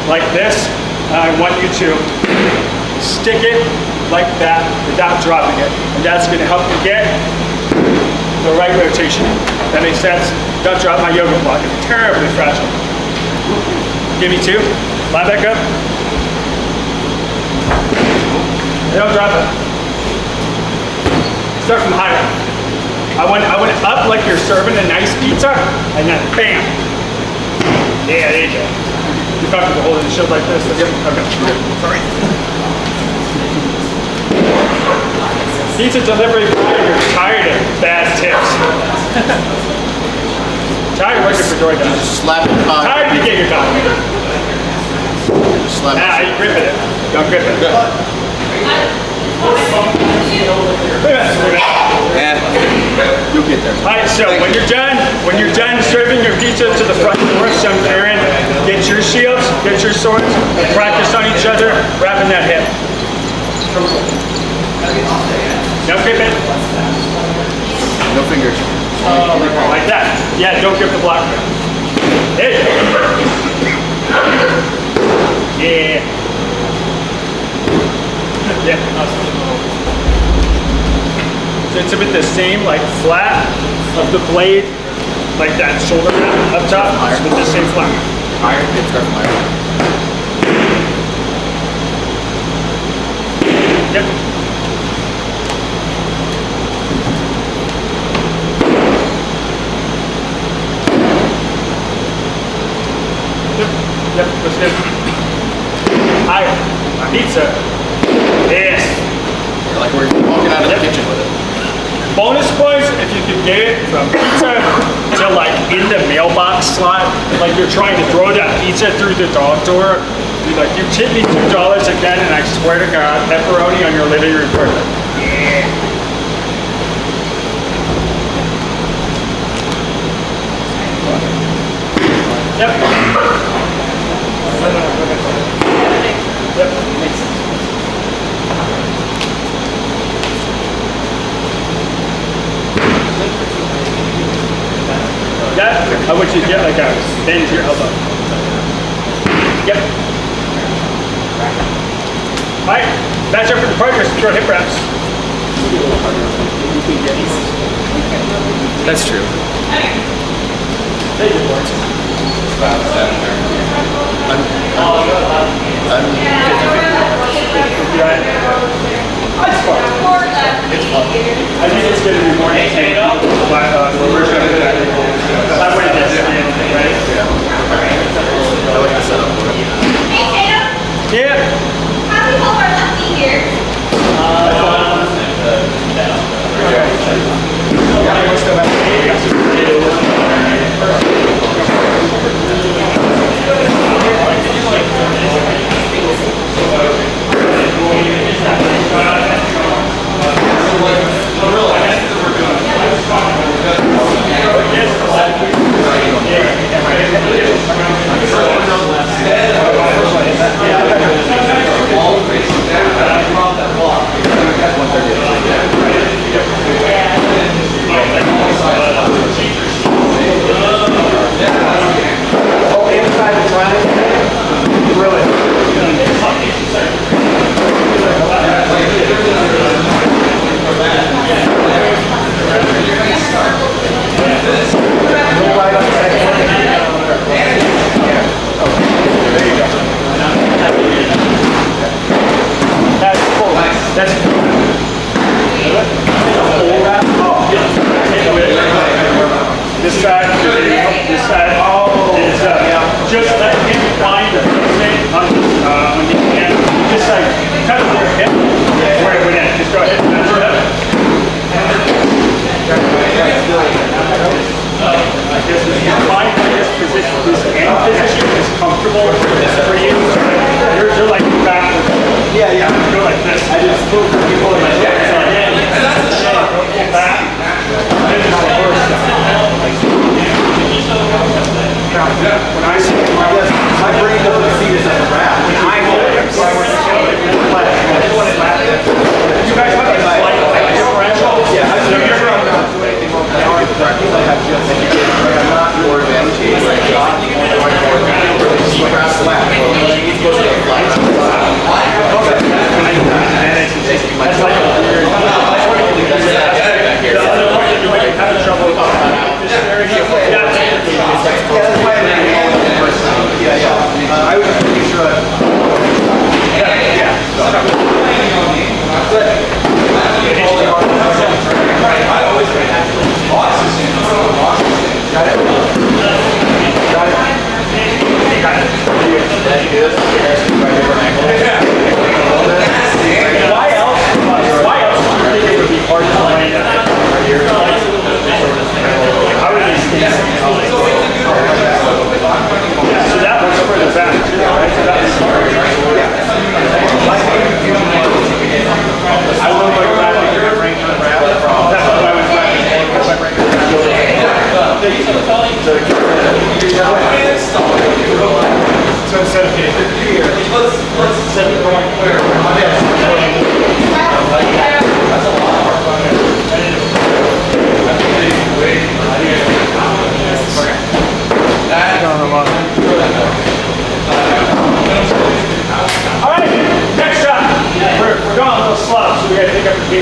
like this. And I want you to stick it like that without dropping it. And that's gonna help you get the right rotation. That makes sense? Don't drop my yoga block, it's terribly fragile. Give me 2, line back up. Don't drop it. Start from higher. I went up like you're serving a nice pizza, and then bam. Yeah, there you go. You're comfortable holding the shield like this? Yep. Okay. Sorry. Pizza delivery boy, you're tired of bad tips. Tired of working for DoorDash. Just slap it on. Tired to get your dog. Just slap it. You're gripping it. Don't grip it. Yeah. You'll get there. Alright, so when you're done serving your pizza to the front door, some Aaron, get your shields, get your swords, and practice on each other, wrapping that hip. No grip it. No fingers. Like that. Yeah, don't grip the block. There you go. Yeah. Yeah. So it's a bit the same, like flat of the blade, like that shoulder wrap up top. It's with the same flat. Higher. It starts from higher. Yep. Yep, that's good. Higher. Pizza. Yes. Like we're walking out of the kitchen with it. Bonus points if you can get it from pizza to like in the mailbox slot. Like you're trying to throw that pizza through the dog door. You're like, you tip me $2 again and I swear to God, pepperoni on your living room floor. Yeah. Yep. Yep. That, I want you to get like a bend to your elbow. Yep. Alright, match up for the partners, throw hip wraps. That's true. Take your points. I'm 50-50. Right. It's fun. It's fun. I think it's going to be more interesting. I went this, right? I like the setup. Hey, Tato. Yeah. How do we help our lefty here? This side is just let him find the placement on the hand. Just like kind of your hip where it went in. Just go ahead. That's it. I guess if you find this position, this end position is comfortable for you. You're like backwards. Yeah. Go like this. I just moved people in my And that's the shot. Pull back. Then just reverse that. When I say My brain doesn't see this as a wrap. When I go, so I work. you guys have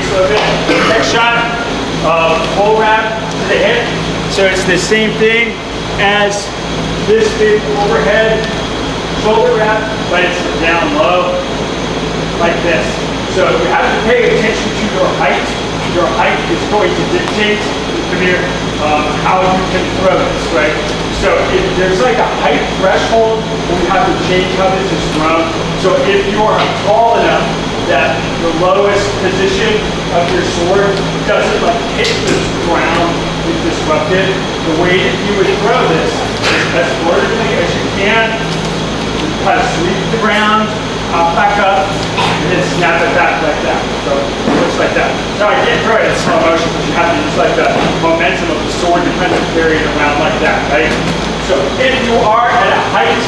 slope it. Next shot, full wrap to the hip. So it's the same thing as this big overhead shoulder wrap, but it's down low, like this. So you have to pay attention to your height. Your height is going to dictate, come here, how you can throw this, right? So if there's like a height threshold, then we have to change how this is thrown. So if you are tall enough that the lowest position of your sword doesn't like hit the ground and disrupt it, the way that you would throw this is as vertically as you can, kind of sweep the ground, hop back up, and then snap it back like that. So it looks like that. So I can't throw it in slow motion, but you have to use like the momentum of the sword to kind of carry it around like that, right? So if you are at a height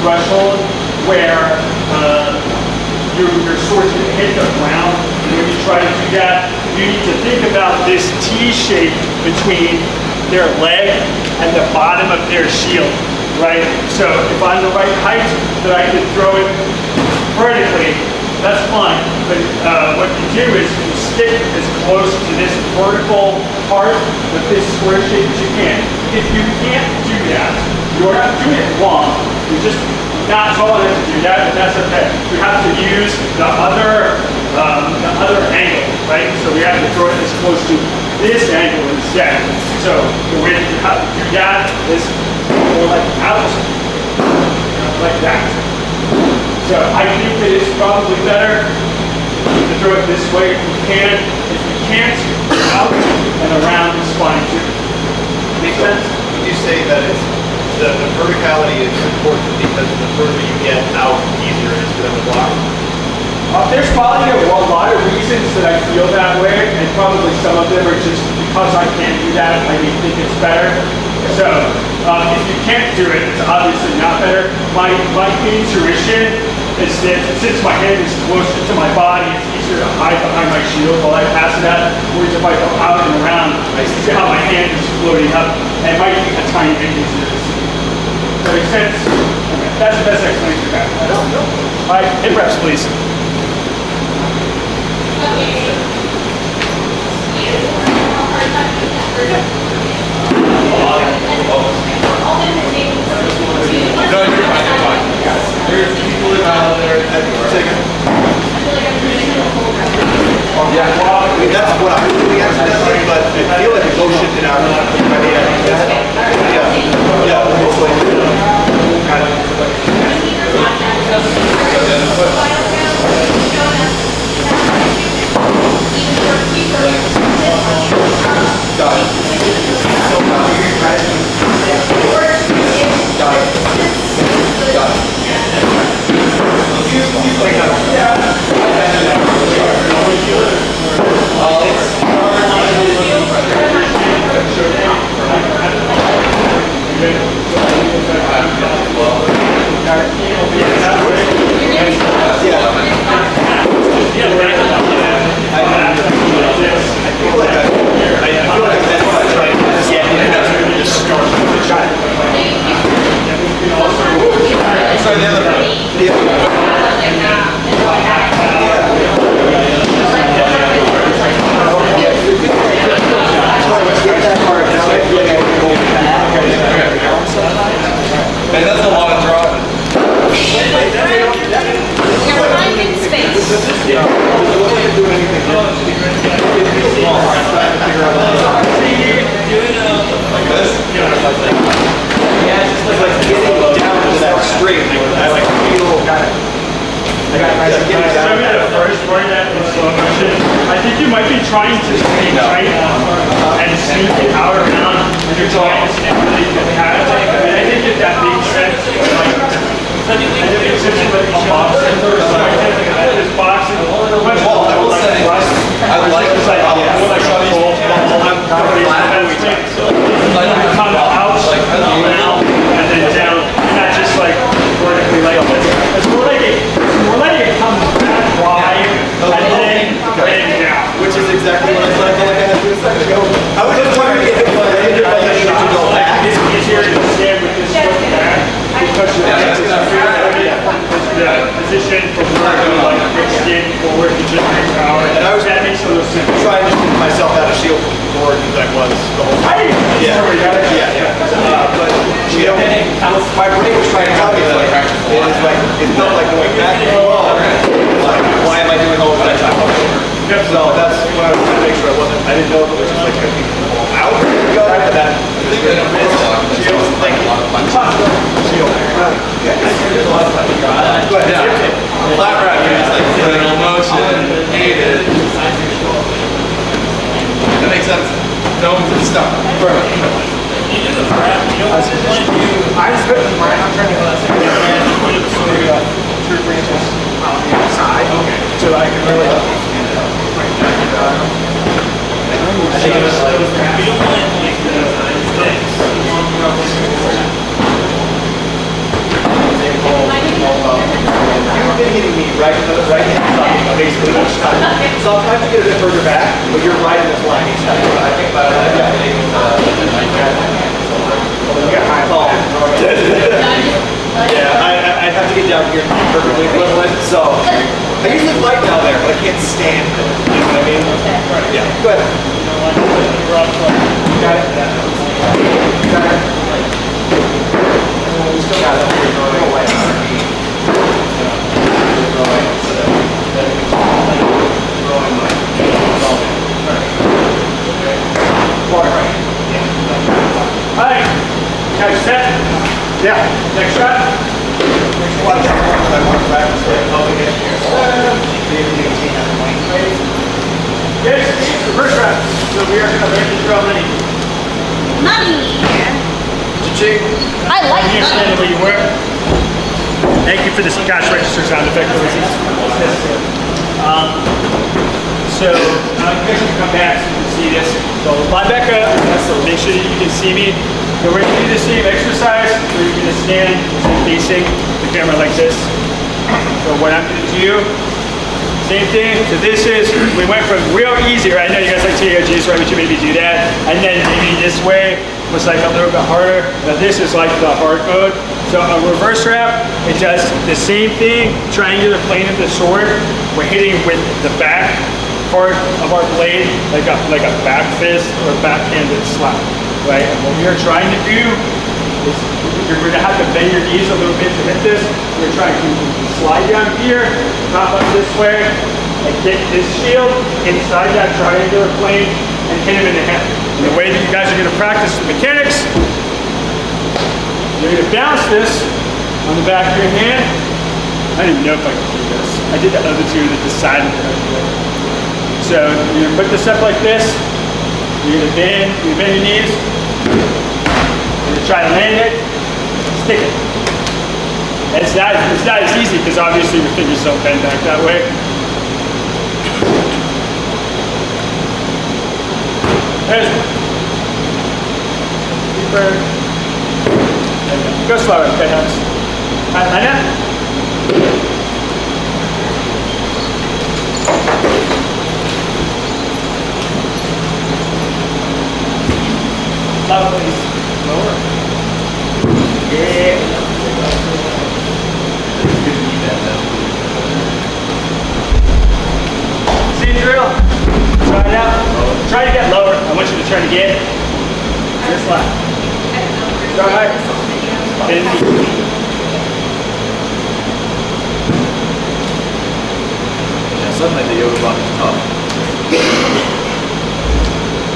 threshold where your sword's going to hit the ground, and when you try to do that, you need to think about this T shape between their leg and the bottom of their shield. Right? So if I'm the right height that I can throw it vertically, that's fine. But what you do is you stick as close to this vertical part of this square shape as you can. If you can't do that, you're not doing it wrong. You're just not tall enough to do that, but that's okay. We have to use the other angle, right? So we have to throw it as close to this angle instead. So the way that you have to do that is go like out, like that. So I think that it's probably better to throw it this way if you can. If you can't, out and around is fine too. Make sense? Would you say that it's the verticality is important because the further you get out, the easier it is for them to block? There's probably a lot of reasons that I feel that way, and probably some of them are just because I can't do that, I may think it's better. So if you can't do it, it's obviously not better. My intuition is that since my head is closer to my body, it's easier to hide behind my shield while I pass it out. Whereas if I go out and around, I see how my hand is floating up, and it might be a tiny bit easier to see. Does that make sense? Okay. That's the best explanation for that. I don't know. All right, hip reps, please. There's people out there that yeah, well, I mean, that's what I'm doing accidentally, but I feel like it motioned it out by the end. Yeah, trying to stay tight and sneak it out around and you're trying to snip really good at it. And I think if that makes sense, like, I think it's just like a boxing or something. This boxing, much more like rust. I like this idea. I'm come out, around, and then down. Not just like vertically like this. It's more like it comes back wide and then down. Which is exactly what I felt like I had to do a second ago. I was just trying to get hit by the end of the to go back. It's easier to stand with this foot back because your legs are the position for where you like in forward to generate power. And I was that makes a little sense. trying to get myself out of shield forward because I was the whole time. Yeah. But you know, my brain was trying to tell me that it felt like going back and forth. Like, why am I doing all of that time? So that's when I was trying to make sure I didn't know if it was just like a out go after that. Shield. Thank you. Shield. Go ahead. Yeah. Flat wrap is like vertical motion. Hated. That makes sense. Don't stop. Perfect. I just put it right. I'm trying to go that side. Two branches On the side. Okay. so I can really help. I think it was you don't want it like You've been hitting me right hand side, basically each time. Sometimes you get a bit further back, but you're right in this line each time. I think about it. You got high ball. Yeah, I have to get down here perfectly equivalent. So I usually fight down there, but I can't stand it. You know what I mean? Yeah. Go ahead. Got it. Got it. We still got it. No way. Alright, guys set? Yeah. Next shot? A lot of times I want to practice it. Yes, the first round. So we are going to make this drum many. Money. Cha-ching. I like You stand money. where you were. Thank you for this cash register sound effect. So you guys can come back so you can see this. So lie back up, so make sure that you can see me. So we're going to do the same exercise where you're going to stand facing the camera like this. So what I'm going to do, same thing. So this is, we went from real easy, right? I know you guys like TOGs, right? We should maybe do that. And then maybe this way was like a little bit harder. Now this is like the hard mode. So a reverse wrap, it does the same thing, triangular plane of the sword. We're hitting with the back part of our blade, like a back fist or backhanded slap, right? And what we are trying to do is you're going to have to bend your knees a little bit to hit this. We're trying to slide down here, pop up this way, and get this shield inside that triangular plane and hit him in the head. And the way that you guys are going to practice the mechanics, you're going to bounce this on the back of your hand. I don't even know if I can do this. I did the other two that decided that I could do it. So you're going to put this up like this. You're going to bend your knees. You're going to try to land it, stick it. And it's not as easy because obviously your fingers don't bend back that way. There's one. Deeper. Go slower, okay, Hans. Line up. Lower, please. Lower. Yeah. See the drill? Try it out. Try to get lower. I want you to try to get this line. Go ahead. Yeah, suddenly the yoga block is tough.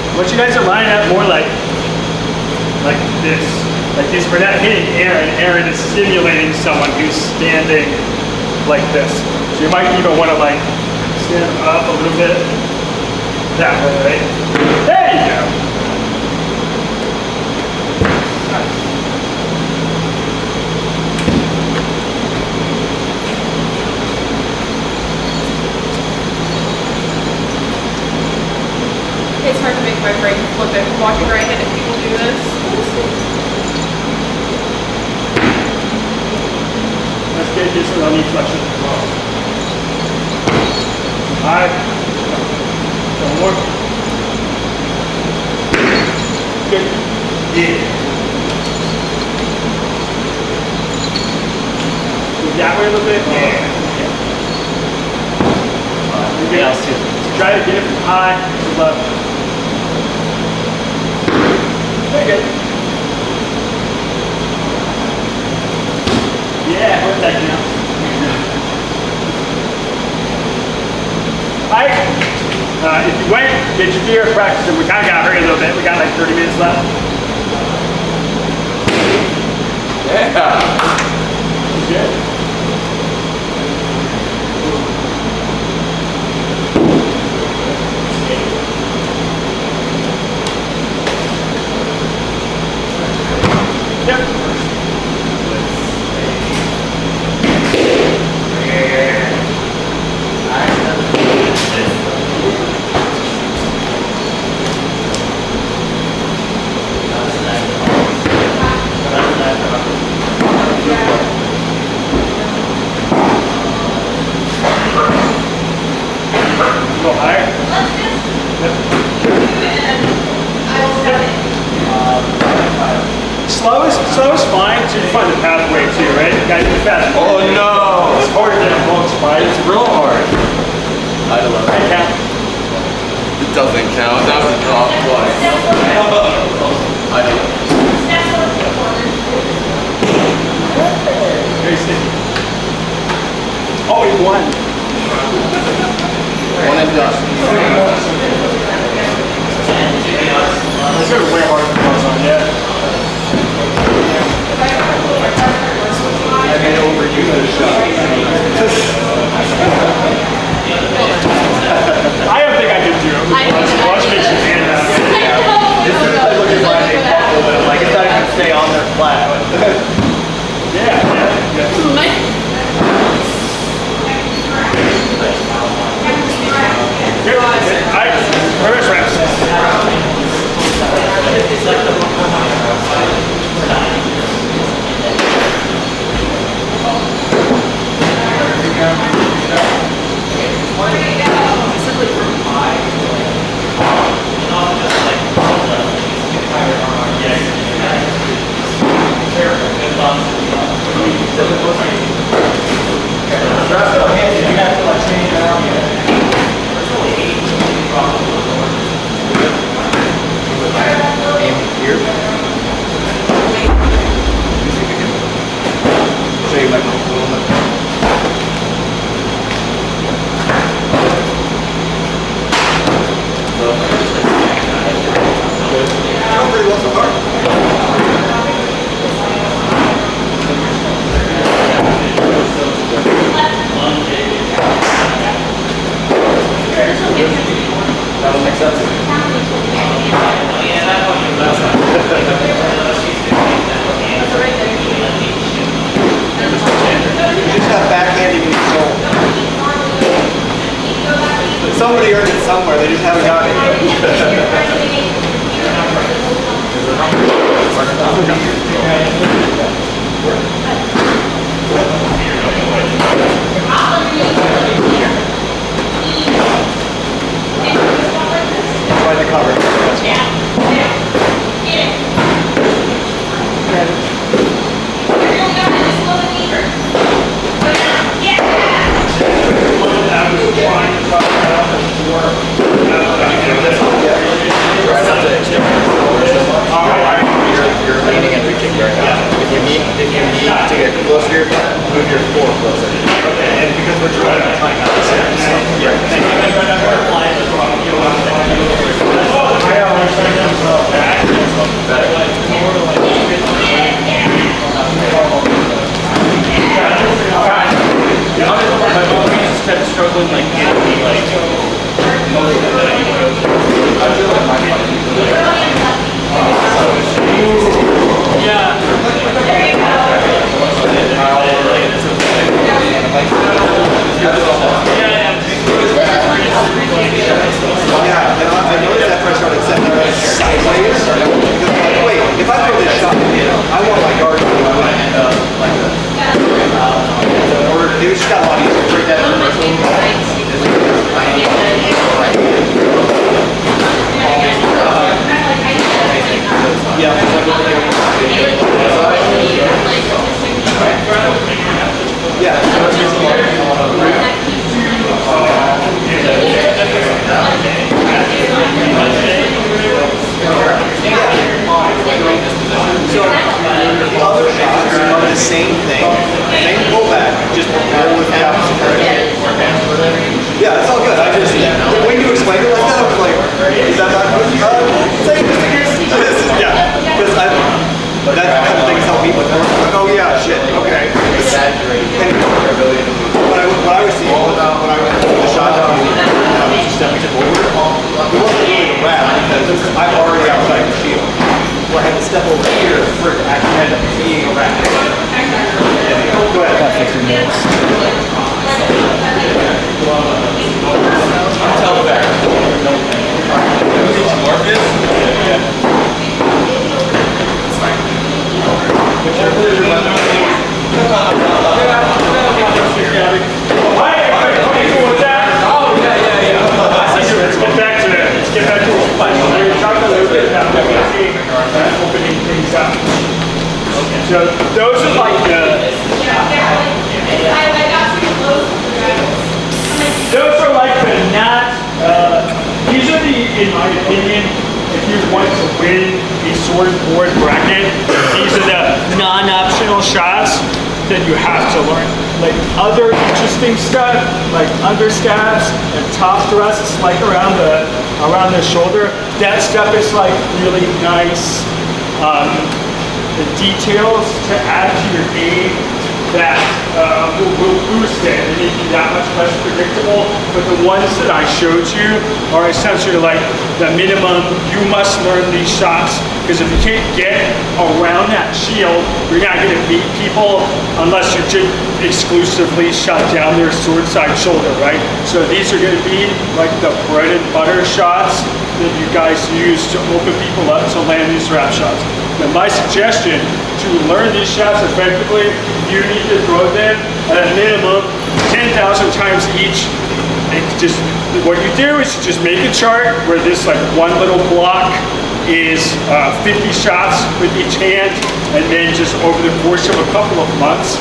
I want you guys to line up more like this. Like this. We're not hitting Aaron. Aaron is stimulating someone who's standing like this. So you might even want to like stand up a little bit. That way, right? There you go. Nice. It's hard to make my brain flip it from watching right-handed people do this. Let's get this one on knee flexion as well. Alright. One more. Good. Yeah. Move that way a little bit. Yeah. Yeah, I'll see it. Try to get it from high to low. Very good. Yeah, where's that count? Alright. If you went, get your gear practice, and we kind of got hurry a little bit. We got like 30 minutes left. Yeah. Good. Yep. Go higher. Slow is fine until you find the pathway too, right? You gotta do fast. Oh no! It's harder than it looks, right? It's real hard. I don't know. I count. It doesn't count. That was a drop twice. I don't know. Very sticky. Oh, we won. One and done. This is way harder than it was on, yeah. I may overuse this shot. I don't think I can do it. Watch me some hand out. This is like looking like a buckle, but like it's not even stay on there flat. Yeah. Good. Alright, reverse reps. Somebody earned it somewhere, they just haven't gotten it. Try to cover. You're leaning and reaching very high. If you need to get closer to your butt, move your core closer. Okay, and because we're trying to tip over. It wasn't really a wrap because I'm already outside the shield. So I had to step over here for it to actually end up being a wrap. Go ahead. About 15 minutes. Tell back. Marcus? Yeah. Let's get back to it. We talked a little bit about opening things up. So those are like the not. These are the, in my opinion, if you want to win a sword board bracket, these are the non-optional shots that you have to learn. Like other interesting stuff, like understabs and top thrusts, like around the shoulder. That stuff is like really nice details to add to your game that will boost it and make you that much less predictable. But the ones that I showed you are essentially like the minimum. You must learn these shots, because if you can't get around that shield, you're not going to beat people unless you just exclusively shut down their sword side shoulder, right? So these are going to be like the bread and butter shots that you guys use to open people up to land these wrap shots. Now my suggestion to learn these shots effectively, you need to throw them at a minimum 10,000 times each. And just what you do is you just make a chart where this like one little block is 50 shots with each hand, and then just over the course of a couple of months,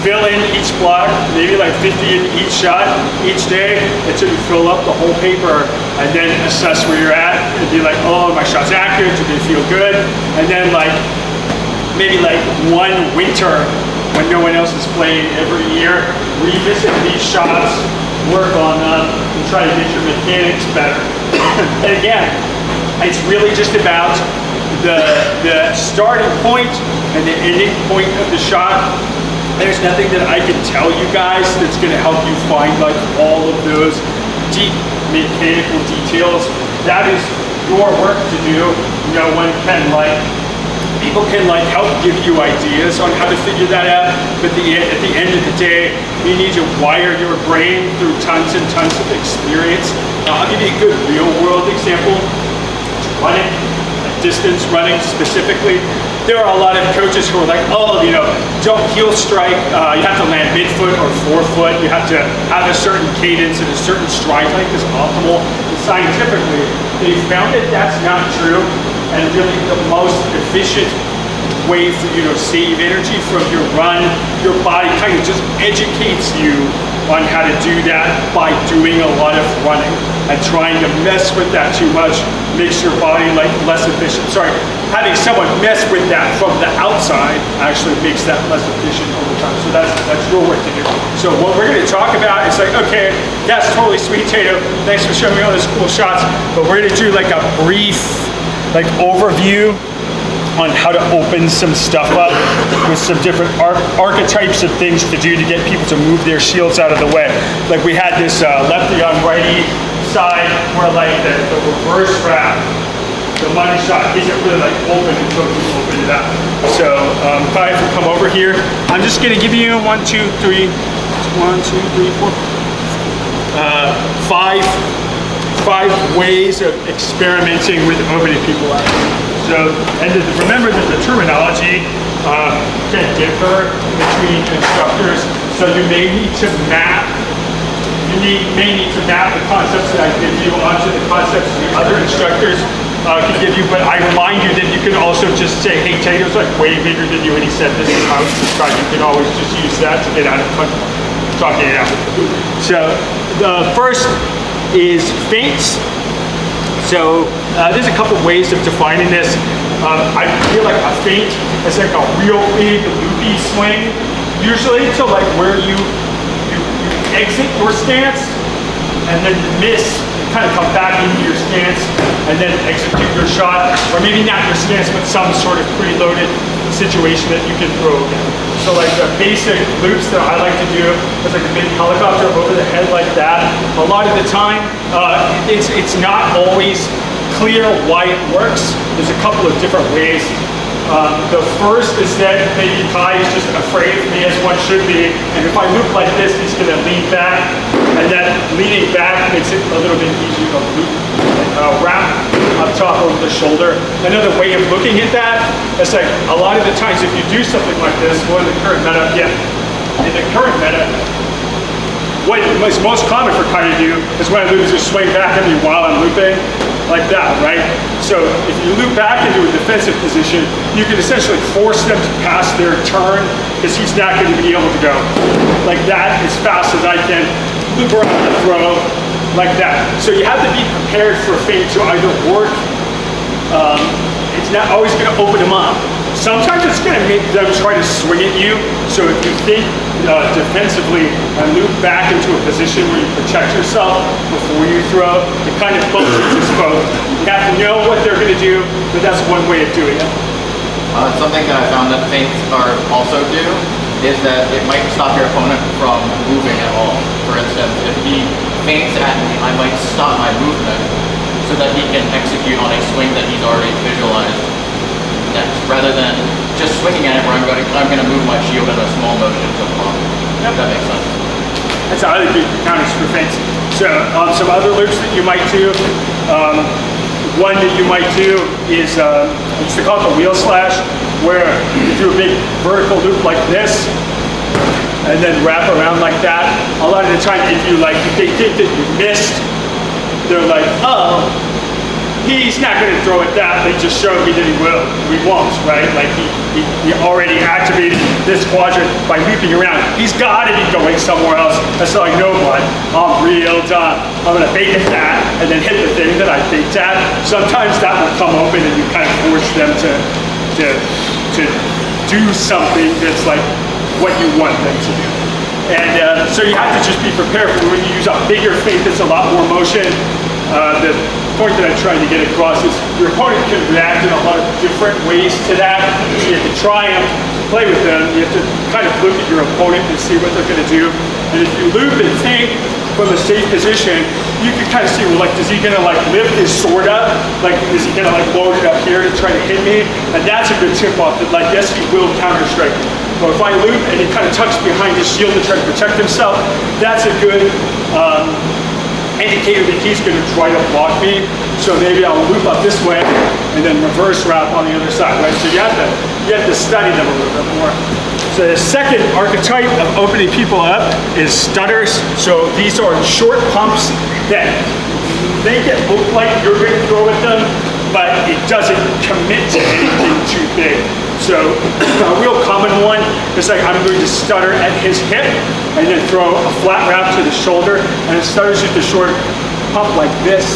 fill in each block, maybe like 50 in each shot each day until you fill up the whole paper, and then assess where you're at and be like, oh, my shot's accurate, do they feel good? And then like maybe like one winter when no one else is playing every year, revisit these shots, work on them, and try to get your mechanics better. And again, it's really just about the starting point and the ending point of the shot. There's nothing that I can tell you guys that's going to help you find like all of those deep mechanical details. That is your work to do. No one can people can help give you ideas on how to figure that out. But at the end of the day, you need to wire your brain through tons and tons of experience. I'll give you a good real world example. Running, distance running specifically. There are a lot of coaches who are like, oh, don't heel strike. You have to land midfoot or forefoot. You have to have a certain cadence and a certain stride length is optimal. And scientifically, they found that that's not true. And really the most efficient way for you to save energy from your run, your body kind of just educates you on how to do that by doing a lot of running. And trying to mess with that too much makes your body less efficient. Sorry, having someone mess with that from the outside actually makes that less efficient over time. So that's your work to do. So what we're going to talk about is okay, that's totally sweet, Tato. Thanks for showing me all those cool shots. But we're going to do a brief overview on how to open some stuff up with some different archetypes of things to do to get people to move their shields out of the way. Like we had this lefty on righty side where the reverse wrap, the money shot isn't really open until you open it up. So if I come over here, I'm just gonna give you 1, 2, 3, 1, 2, 3, 4, 5 ways of experimenting with opening people up. So, and remember that the terminology can differ between instructors. So you may need to map. May need to map the concepts that I give you onto the concepts the other instructors can give you. But I remind you that you can also just say, "Hey, Tato's way bigger than you," and he said, "This is how it's described." You can always just use that to get out of talking it out. So the first is feints. So there's a couple ways of defining this. I feel like a feint is a real big loopy swing, usually to where you exit your stance and then miss, kind of come back into your stance and then execute your shot, or maybe not your stance but some sort of preloaded situation that you can throw again. So like the basic loops that I like to do is like a big helicopter over the head like that. A lot of the time, it's not always clear why it works. There's a couple of different ways. The first is that maybe Kai is just afraid of me, as one should be, and if I loop like this, he's going to lean back, and that leaning back makes it a little bit easier to loop, wrap up top over the shoulder. Another way of looking at that is like a lot of the times if you do something like this, in the current meta, what is most common for Kai to do is when I loop is just swing back at me while I'm looping, like that, right? So if you loop back into a defensive position, you can essentially force them to pass their turn because he's not going to be able to go like that as fast as I can loop around the throw like that. So you have to be prepared for a feint to either work. It's not always going to open them up. Sometimes it's going to make them try to swing at you. So if you think defensively and loop back into a position where you protect yourself before you throw, it kind of bullshits us both. You have to know what they're going to do, but that's one way of doing it. Something that I found that feints are also do is that it might stop your opponent from moving at all. For instance, if he feints at me, I might stop my movement so that he can execute on a swing that he's already visualized next, rather than just swinging at it where I'm going to move my shield in a small motion to block. If that makes sense. That's how other people counters for feints. So some other loops that you might do, one that you might do is, I used to call it the wheel slash, where you do a big vertical loop like this, and then wrap around like that. A lot of the time, if they think that you missed, they're like, oh, he's not going to throw at that. They just showed me that he won't, right? Like he already activated this quadrant by looping around. He's got to be going somewhere else. That's like, no, bud, I'm real done. I'm going to fake at that and then hit the thing that I faked at. Sometimes that will come open and you kind of force them to do something that's like what you want them to do. And so you have to just be prepared for when you use a bigger feint that's a lot more motion. The point that I'm trying to get across is your opponent can react in a lot of different ways to that. So you have to try and play with them. You have to kind of look at your opponent and see what they're going to do. And if you loop and feint from a safe position, you can kind of see, well, like, is he going to like lift his sword up? Like, is he going to like load it up here to try to hit me? And that's a good tip off that, like, yes, he will counter strike me. But if I loop and he kind of tucks behind his shield to try to protect himself, that's a good indicator that he's going to try to block me. So maybe I'll loop up this way and then reverse wrap on the other side, right? So you have to study them a little bit more. So the second archetype of opening people up is stutters. So these are short pumps that make it look like you're going to throw at them, but it doesn't commit to anything too big. So a real common one is like I'm going to stutter at his hip and then throw a flat wrap to the shoulder, and it stutters just a short pump like this.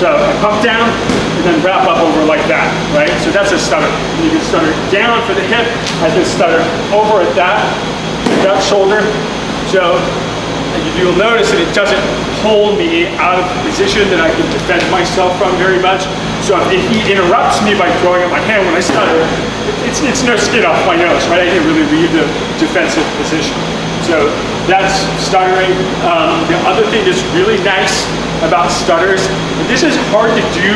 So I pump down and then wrap up over like that, right? So that's a stutter. You can stutter down for the hip, I can stutter over at that shoulder. So you'll notice that it doesn't pull me out of the position that I can defend myself from very much. So if he interrupts me by throwing at my hand when I stutter, it's no skin off my nose, right? I didn't really leave the defensive position. So that's stuttering. The other thing that's really nice about stutters, and this is hard to do,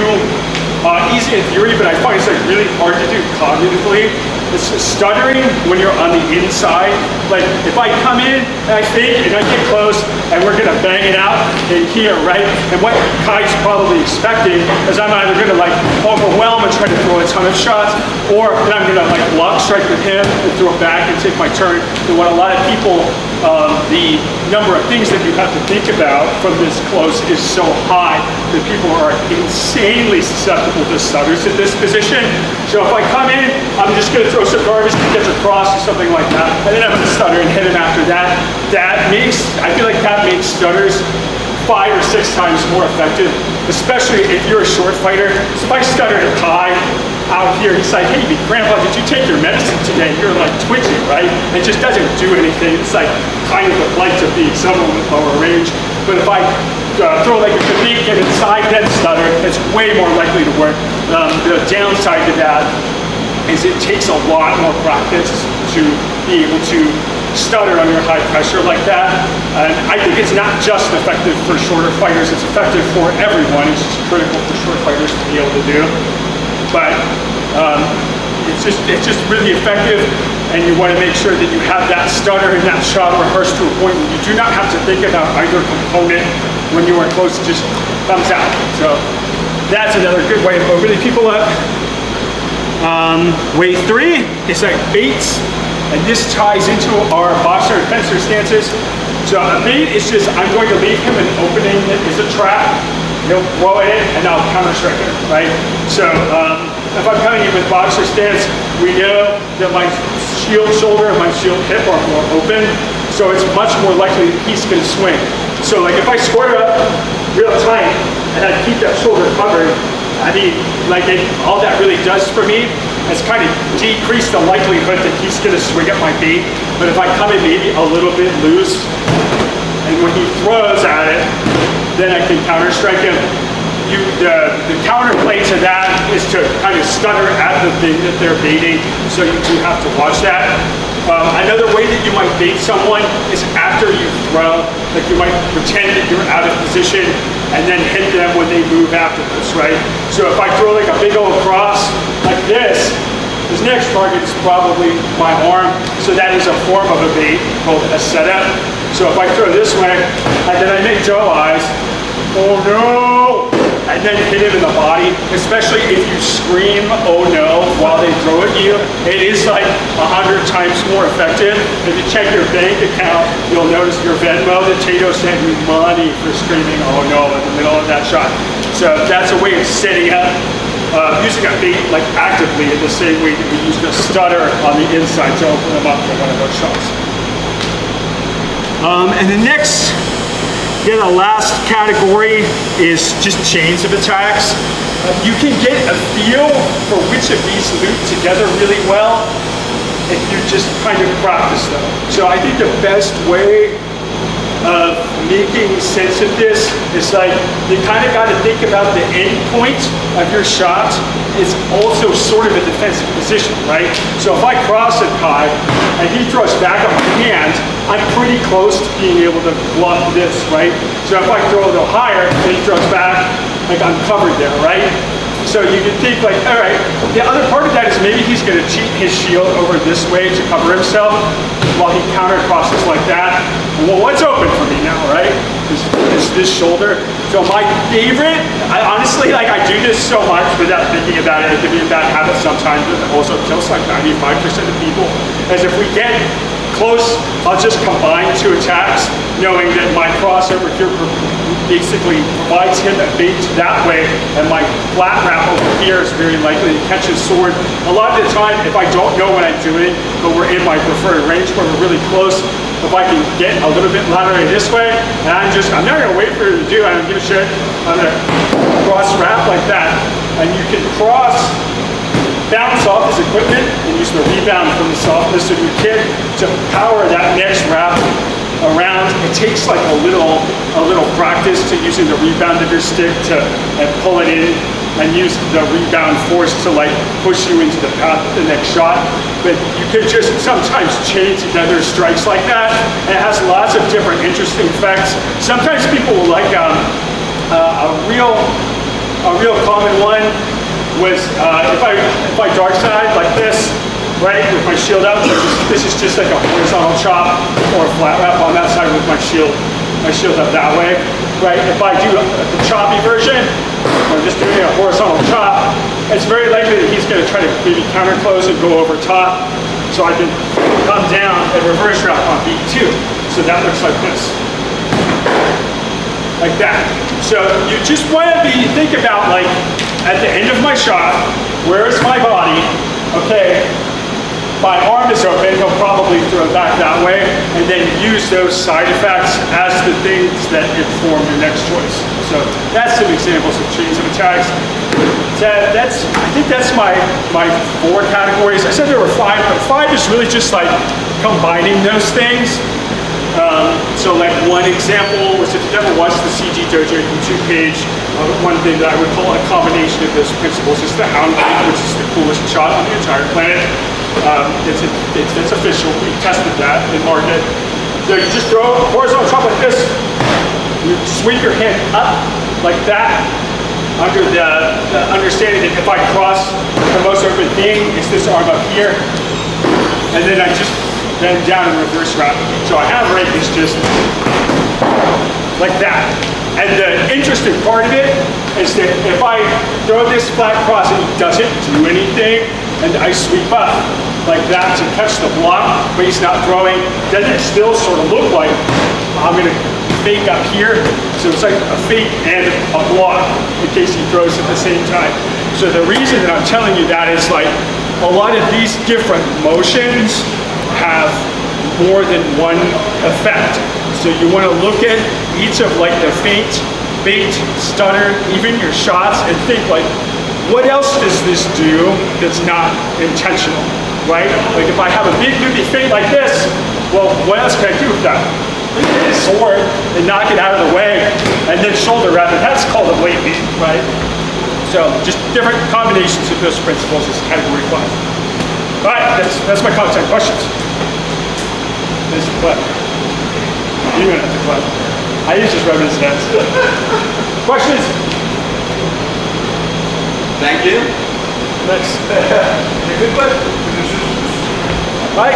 easy in theory, but I find it's like really hard to do cognitively. It's stuttering when you're on the inside. Like if I come in and I fake and I get close and we're gonna bang it out in here, right? And what Kai's probably expecting is I'm either gonna like overwhelm and try to throw a ton of shots, or then I'm gonna like block strike with him and throw it back and take my turn. And what a lot of people, the number of things that you have to think about from this close is so high that people are insanely susceptible to stutters in this position. So if I come in, I'm just gonna throw some garbage that gets across or something like that, and then I'm gonna stutter and hit him after that. I feel like that makes stutters 5 or 6 times more effective, especially if you're a short fighter. So if I stutter at Kai out here, he's like, hey, Grandpa, did you take your medicine today? You're like twitching, right? It just doesn't do anything. It's like kind of like to be someone with lower range. But if I throw like a technique, get inside, then stutter, it's way more likely to work. The downside to that is it takes a lot more practice to be able to stutter under high pressure like that. And I think it's not just effective for shorter fighters, it's effective for everyone. It's just critical for short fighters to be able to do. But it's just really effective, and you want to make sure that you have that stutter and that shot rehearsed to a point where you do not have to think about either component when you are close, it just comes out. So that's another good way of opening people up. Way 3 is like baits, and this ties into our boxer and fencer stances. So a bait is just, I'm going to leave him an opening that is a trap. He'll throw it in, and I'll counter strike him, right? So if I'm coming in with boxer stance, we know that my shield shoulder and my shield hip are more open, so it's much more likely that he's going to swing. So like if I square up real tight and I keep that shoulder covered, I mean, like all that really does for me is kind of decrease the likelihood that he's going to swing at my bait. But if I come in maybe a little bit loose, and when he throws at it, then I can counter strike him. The counterplay to that is to kind of stutter at the thing that they're baiting, so you do have to watch that. Another way that you might bait someone is after you throw, like you might pretend that you're out of position and then hit them when they move afterwards, right? So if I throw like a big old cross like this, his next target is probably my arm, so that is a form of a bait called a setup. So if I throw this way, and then I make Joe eyes, oh no, and then hit him in the body, especially if you scream, oh no, while they throw at you, it is like 100 times more effective. If you check your bank account, you'll notice your Venmo that Tato sent you money for screaming, oh no, in the middle of that shot. So that's a way of setting up, using a bait like actively in the same way that we use the stutter on the inside to open them up for one of those shots. And the next, the last category is just chains of attacks. You can get a feel for which of these loop together really well if you just kind of practice them. So I think the best way of making sense of this is like, you kind of got to think about the end point of your shot is also sort of a defensive position, right? So if I cross at Kai and he throws back on my hand, I'm pretty close to being able to bluff this, right? So if I throw a little higher and he throws back, like I'm covered there, right? So you can think like, all right, the other part of that is maybe he's gonna cheat his shield over this way to cover himself while he counter crosses like that. Well, what's open for me now, right? Is this shoulder. So my favorite, I honestly, like I do this so much without thinking about it. It can be a bad habit sometimes, but it also kills like 95% of people. As if we get close, I'll just combine two attacks, knowing that my crossover here basically provides him a bait that way, and my flat wrap over here is very likely to catch his sword. A lot of the time, if I don't know what I'm doing, but we're in my preferred range where we're really close, if I can get a little bit laterally this way, and I'm not gonna wait for you to do, I don't give a shit, I'm gonna cross wrap like that, and you can cross, bounce off his equipment, and use the rebound from the softness of your kit to power that next wrap around. It takes like a little practice to using the rebound of your stick and pull it in and use the rebound force to like push you into the path of the next shot. But you could just sometimes chain together strikes like that, and it has lots of different interesting effects. Sometimes people will like a real common one was if I dark side like this, right, with my shield up. This is just like a horizontal chop or a flat wrap on that side with my shield up that way, right? If I do the choppy version, I'm just doing a horizontal chop, it's very likely that he's going to try to maybe counter close and go over top, so I can come down and reverse wrap on beat 2. So that looks like this. Like that. So you just want to think about like, at the end of my shot, where is my body? Okay, my arm is open, he'll probably throw it back that way, and then use those side effects as the things that inform your next choice. So that's some examples of chains of attacks. I think that's my 4 categories. I said there were 5, but 5 is really just like combining those things. So like one example was, if you've ever watched the CG Dojo YouTube page, one thing that I would call a combination of those principles is the hound blade, which is the coolest shot on the entire planet. It's official. We tested that in market. So you just throw a horizontal chop like this. You sweep your hand up like that, under the understanding that if I cross the most open thing, it's this arm up here, and then I just bend down and reverse wrap. So a hand rake is just like that. And the interesting part of it is that if I throw this flat cross and he doesn't do anything, and I sweep up like that to catch the block, but he's not throwing, then it still sort of look like I'm gonna fake up here. So it's like a fake and a block in case he throws at the same time. So the reason that I'm telling you that is like a lot of these different motions have more than one effect. So you want to look at each of like the feint, bait, stutter, even your shots, and think like, what else does this do that's not intentional, right? Like if I have a big loopy feint like this, well, what else can I do with that? Hit his sword and knock it out of the way, and then shoulder wrap it. That's called a blade beat, right? So just different combinations of those principles is category 5. All right, that's my content. Questions? There's the clip. You don't have to clap. I use just rubbing his hands. Questions? Thank you. Next. Good question. Right?